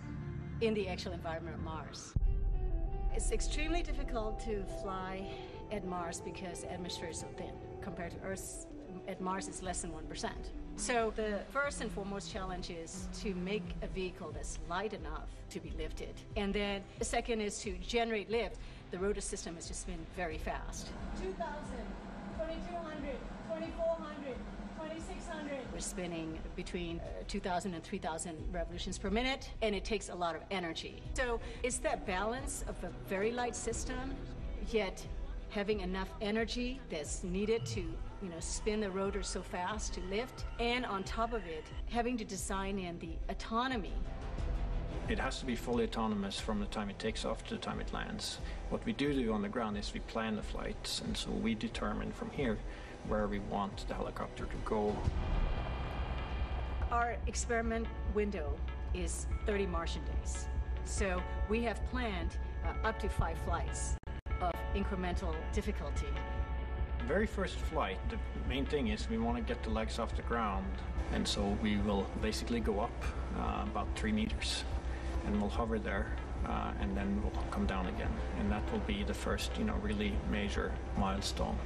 in the actual environment of Mars. It's extremely difficult to fly at Mars because the atmosphere is so thin. Compared to Earth, at Mars it's less than 1%. So the first and foremost challenge is to make a vehicle that's light enough to be lifted. And then the second is to generate lift. The rotor system has just been very fast. 2,000, 2,200, 2,400, 2,600. We're spinning between 2,000 and 3,000 revolutions per minute, and it takes a lot of energy. So it's that balance of a very light system, yet having enough energy that's needed to spin the rotor so fast to lift, and on top of it, having to design in the autonomy. It has to be fully autonomous from the time it takes off to the time it lands. What we do on the ground is we plan the flights, and so we determine from here where we want the helicopter to go. Our experiment window is 30 Martian days. So we have planned up to 5 flights of incremental difficulty. The very first flight, the main thing is we want to get the legs off the ground, and so we will basically go up about 3 meters, and we'll hover there, and then we'll come down again, and that will be the first, really major milestone.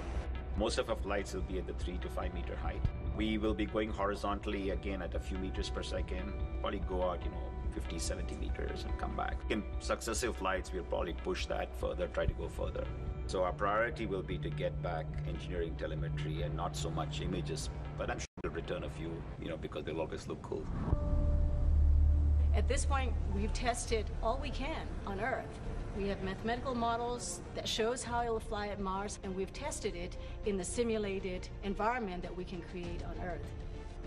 Most of our flights will be at the 3 to 5 meter height. We will be going horizontally again at a few meters per second, probably go out, 50, 70 meters and come back. In successive flights, we'll probably push that further, try to go further. So our priority will be to get back engineering telemetry and not so much images, but I'm sure we'll return a few, because they'll always look cool. At this point, we've tested all we can on Earth. We have mathematical models that shows how it will fly at Mars, and we've tested it in the simulated environment that we can create on Earth.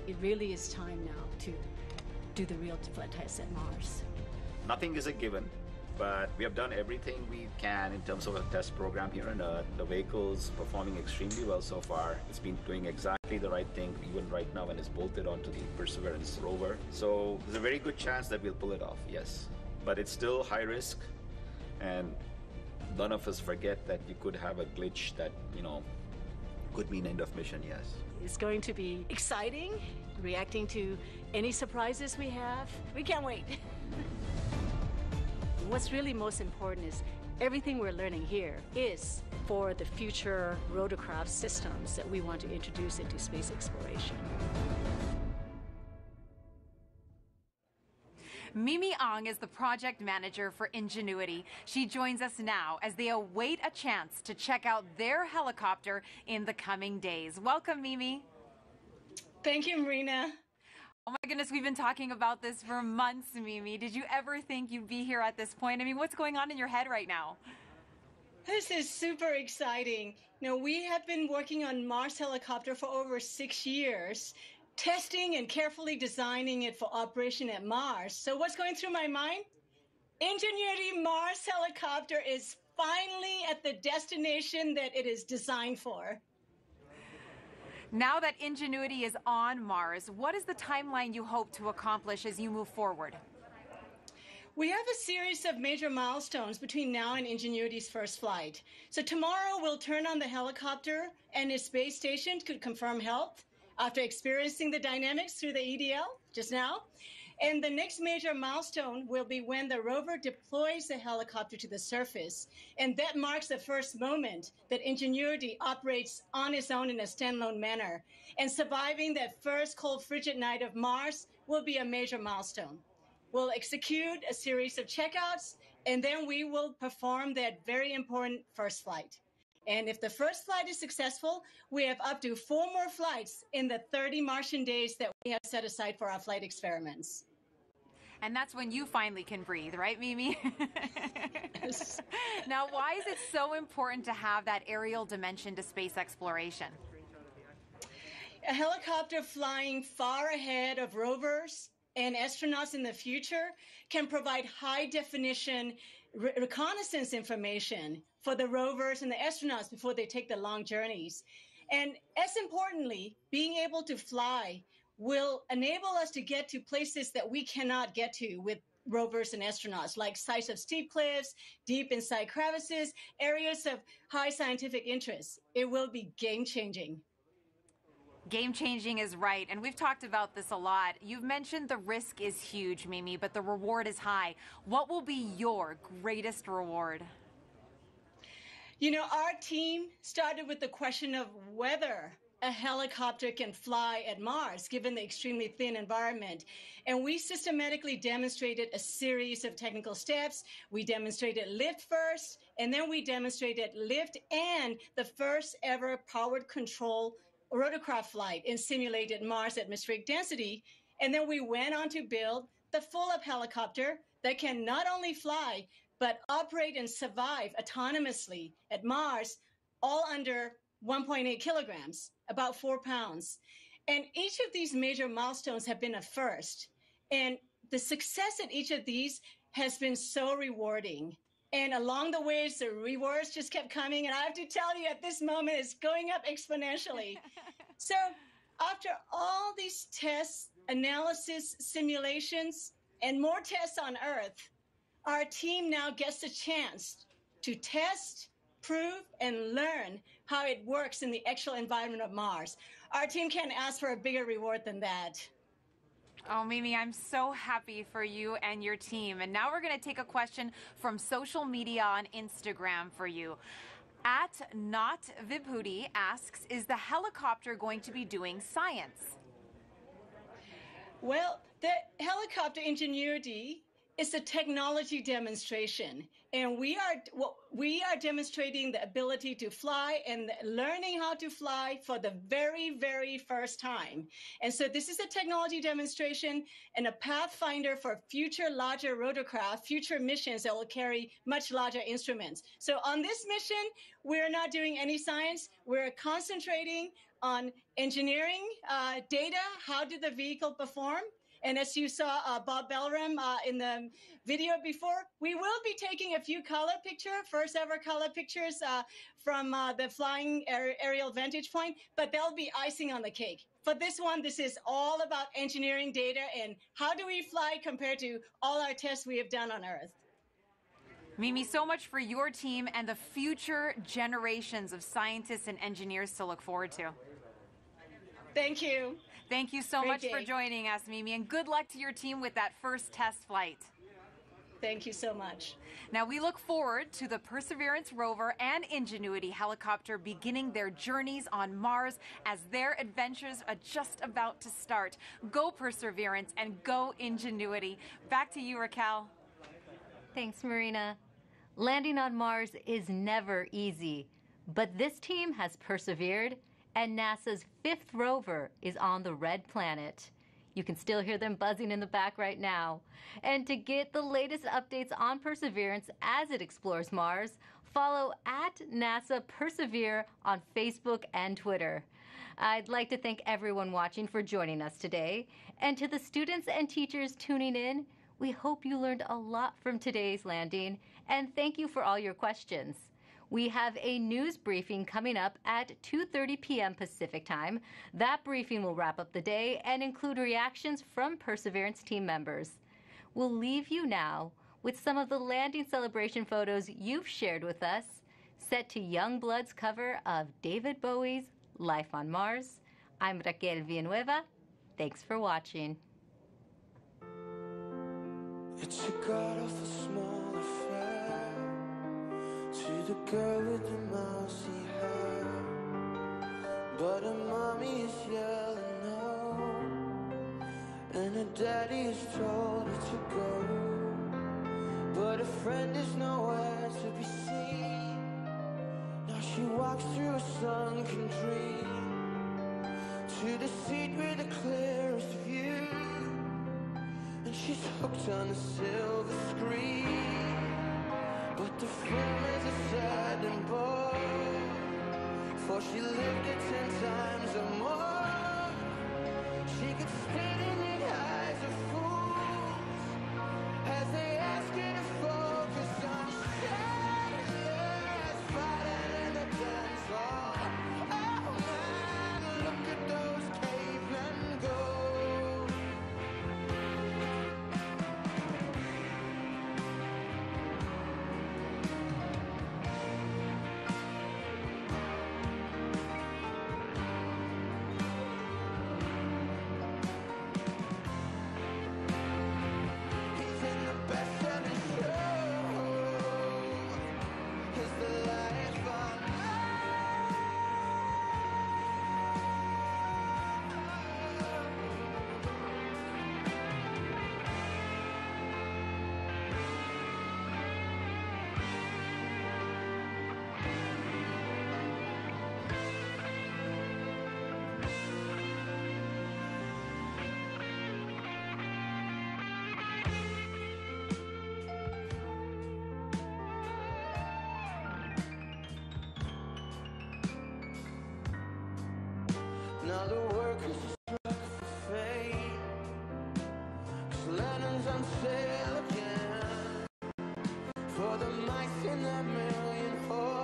It really is time now to do the real flight test at Mars. Nothing is a given, but we have done everything we can in terms of a test program here on Earth. The vehicle's performing extremely well so far. It's been doing exactly the right thing, even right now when it's bolted onto the Perseverance rover. So there's a very good chance that we'll pull it off, yes. But it's still high risk, and none of us forget that you could have a glitch that, could mean end of mission, yes. It's going to be exciting, reacting to any surprises we have. We can't wait. What's really most important is everything we're learning here is for the future rotorcraft systems that we want to introduce into space exploration. Mimi Ong is the project manager for Ingenuity. She joins us now as they await a chance to check out their helicopter in the coming days. Welcome, Mimi. Thank you, Marina. Oh my goodness, we've been talking about this for months, Mimi. Did you ever think you'd be here at this point? I mean, what's going on in your head right now? This is super exciting. You know, we have been working on Mars helicopter for over 6 years, testing and carefully designing it for operation at Mars. So what's going through my mind? Ingenuity Mars helicopter is finally at the destination that it is designed for. Now that Ingenuity is on Mars, what is the timeline you hope to accomplish as you move forward? We have a series of major milestones between now and Ingenuity's first flight. So tomorrow we'll turn on the helicopter and its base station to confirm health after experiencing the dynamics through the EDL just now. And the next major milestone will be when the rover deploys the helicopter to the surface. And that marks the first moment that Ingenuity operates on its own in a standalone manner. And surviving that first cold, frigid night of Mars will be a major milestone. We'll execute a series of checkouts, and then we will perform that very important first flight. And if the first flight is successful, we have up to 4 more flights in the 30 Martian days that we have set aside for our flight experiments. And that's when you finally can breathe, right, Mimi? Yes. Now, why is it so important to have that aerial dimension to space exploration? A helicopter flying far ahead of rovers and astronauts in the future can provide high-definition reconnaissance information for the rovers and the astronauts before they take the long journeys. And as importantly, being able to fly will enable us to get to places that we cannot get to with rovers and astronauts, like sites of steep cliffs, deep inside crevices, areas of high scientific interest. It will be game-changing. Game-changing is right, and we've talked about this a lot. You've mentioned the risk is huge, Mimi, but the reward is high. What will be your greatest reward? You know, our team started with the question of whether a helicopter can fly at Mars, given the extremely thin environment. And we systematically demonstrated a series of technical steps. We demonstrated lift first, and then we demonstrated lift and the first ever powered control rotorcraft flight in simulated Mars atmospheric density. And then we went on to build the full-up helicopter that can not only fly, but operate and survive autonomously at Mars, all under 1.8 kilograms, about 4 pounds. And each of these major milestones have been a first. And the success at each of these has been so rewarding. And along the way, the rewards just kept coming. And I have to tell you, at this moment, it's going up exponentially. So after all these tests, analysis, simulations, and more tests on Earth, our team now gets a chance to test, prove, and learn how it works in the actual environment of Mars. Our team can't ask for a bigger reward than that. Oh, Mimi, I'm so happy for you and your team. And now we're going to take a question from social media on Instagram for you. @NotVibhuti asks, is the helicopter going to be doing science? Well, the helicopter Ingenuity is a technology demonstration, and we are demonstrating the ability to fly and learning how to fly for the very, very first time. And so this is a technology demonstration and a pathfinder for future larger rotorcraft, future missions that will carry much larger instruments. So on this mission, we're not doing any science. We're concentrating on engineering data. How did the vehicle perform? And as you saw Bob Belram in the video before, we will be taking a few first ever color pictures from the flying aerial vantage point, but they'll be icing on the cake. For this one, this is all about engineering data and how do we fly compared to all our tests we have done on Earth. Mimi, so much for your team and the future generations of scientists and engineers to look forward to. Thank you. Thank you so much for joining us, Mimi, and good luck to your team with that first test flight. Thank you so much. Now we look forward to the Perseverance rover and Ingenuity helicopter beginning their journeys on Mars as their adventures are just about to start. Go Perseverance and go Ingenuity. Back to you, Raquel. Thanks, Marina. Landing on Mars is never easy, but this team has persevered, and NASA's 5th rover is on the red planet. You can still hear them buzzing in the back right now. And to get the latest updates on Perseverance as it explores Mars, follow @NASA Persevere on Facebook and Twitter. I'd like to thank everyone watching for joining us today. And to the students and teachers tuning in, we hope you learned a lot from today's landing, and thank you for all your questions. We have a news briefing coming up at 2:30 p.m. Pacific Time. That briefing will wrap up the day and include reactions from Perseverance team members. We'll leave you now with some of the landing celebration photos you've shared with us, set to Youngblood's cover of David Bowie's Life on Mars. I'm Raquel Villanueva. Thanks for watching. It's a god-awful small affair to the girl with the mousy hair, but her mommy is yelling no, and her daddy is told her to go, but her friend is nowhere to be seen. Now she walks through a sunken dream to the seat with the clearest view, and she's hooked on the silver screen. But the film is a saddening bore, for she lived it 10 times or more. She could spit in the eyes of fools as they ask her to focus on shadows fighting in the dance hall. Oh man, look at those cavemen go. Now the workers are struck for fate, 'cause Lennon's on sale again for the mice in their million holes.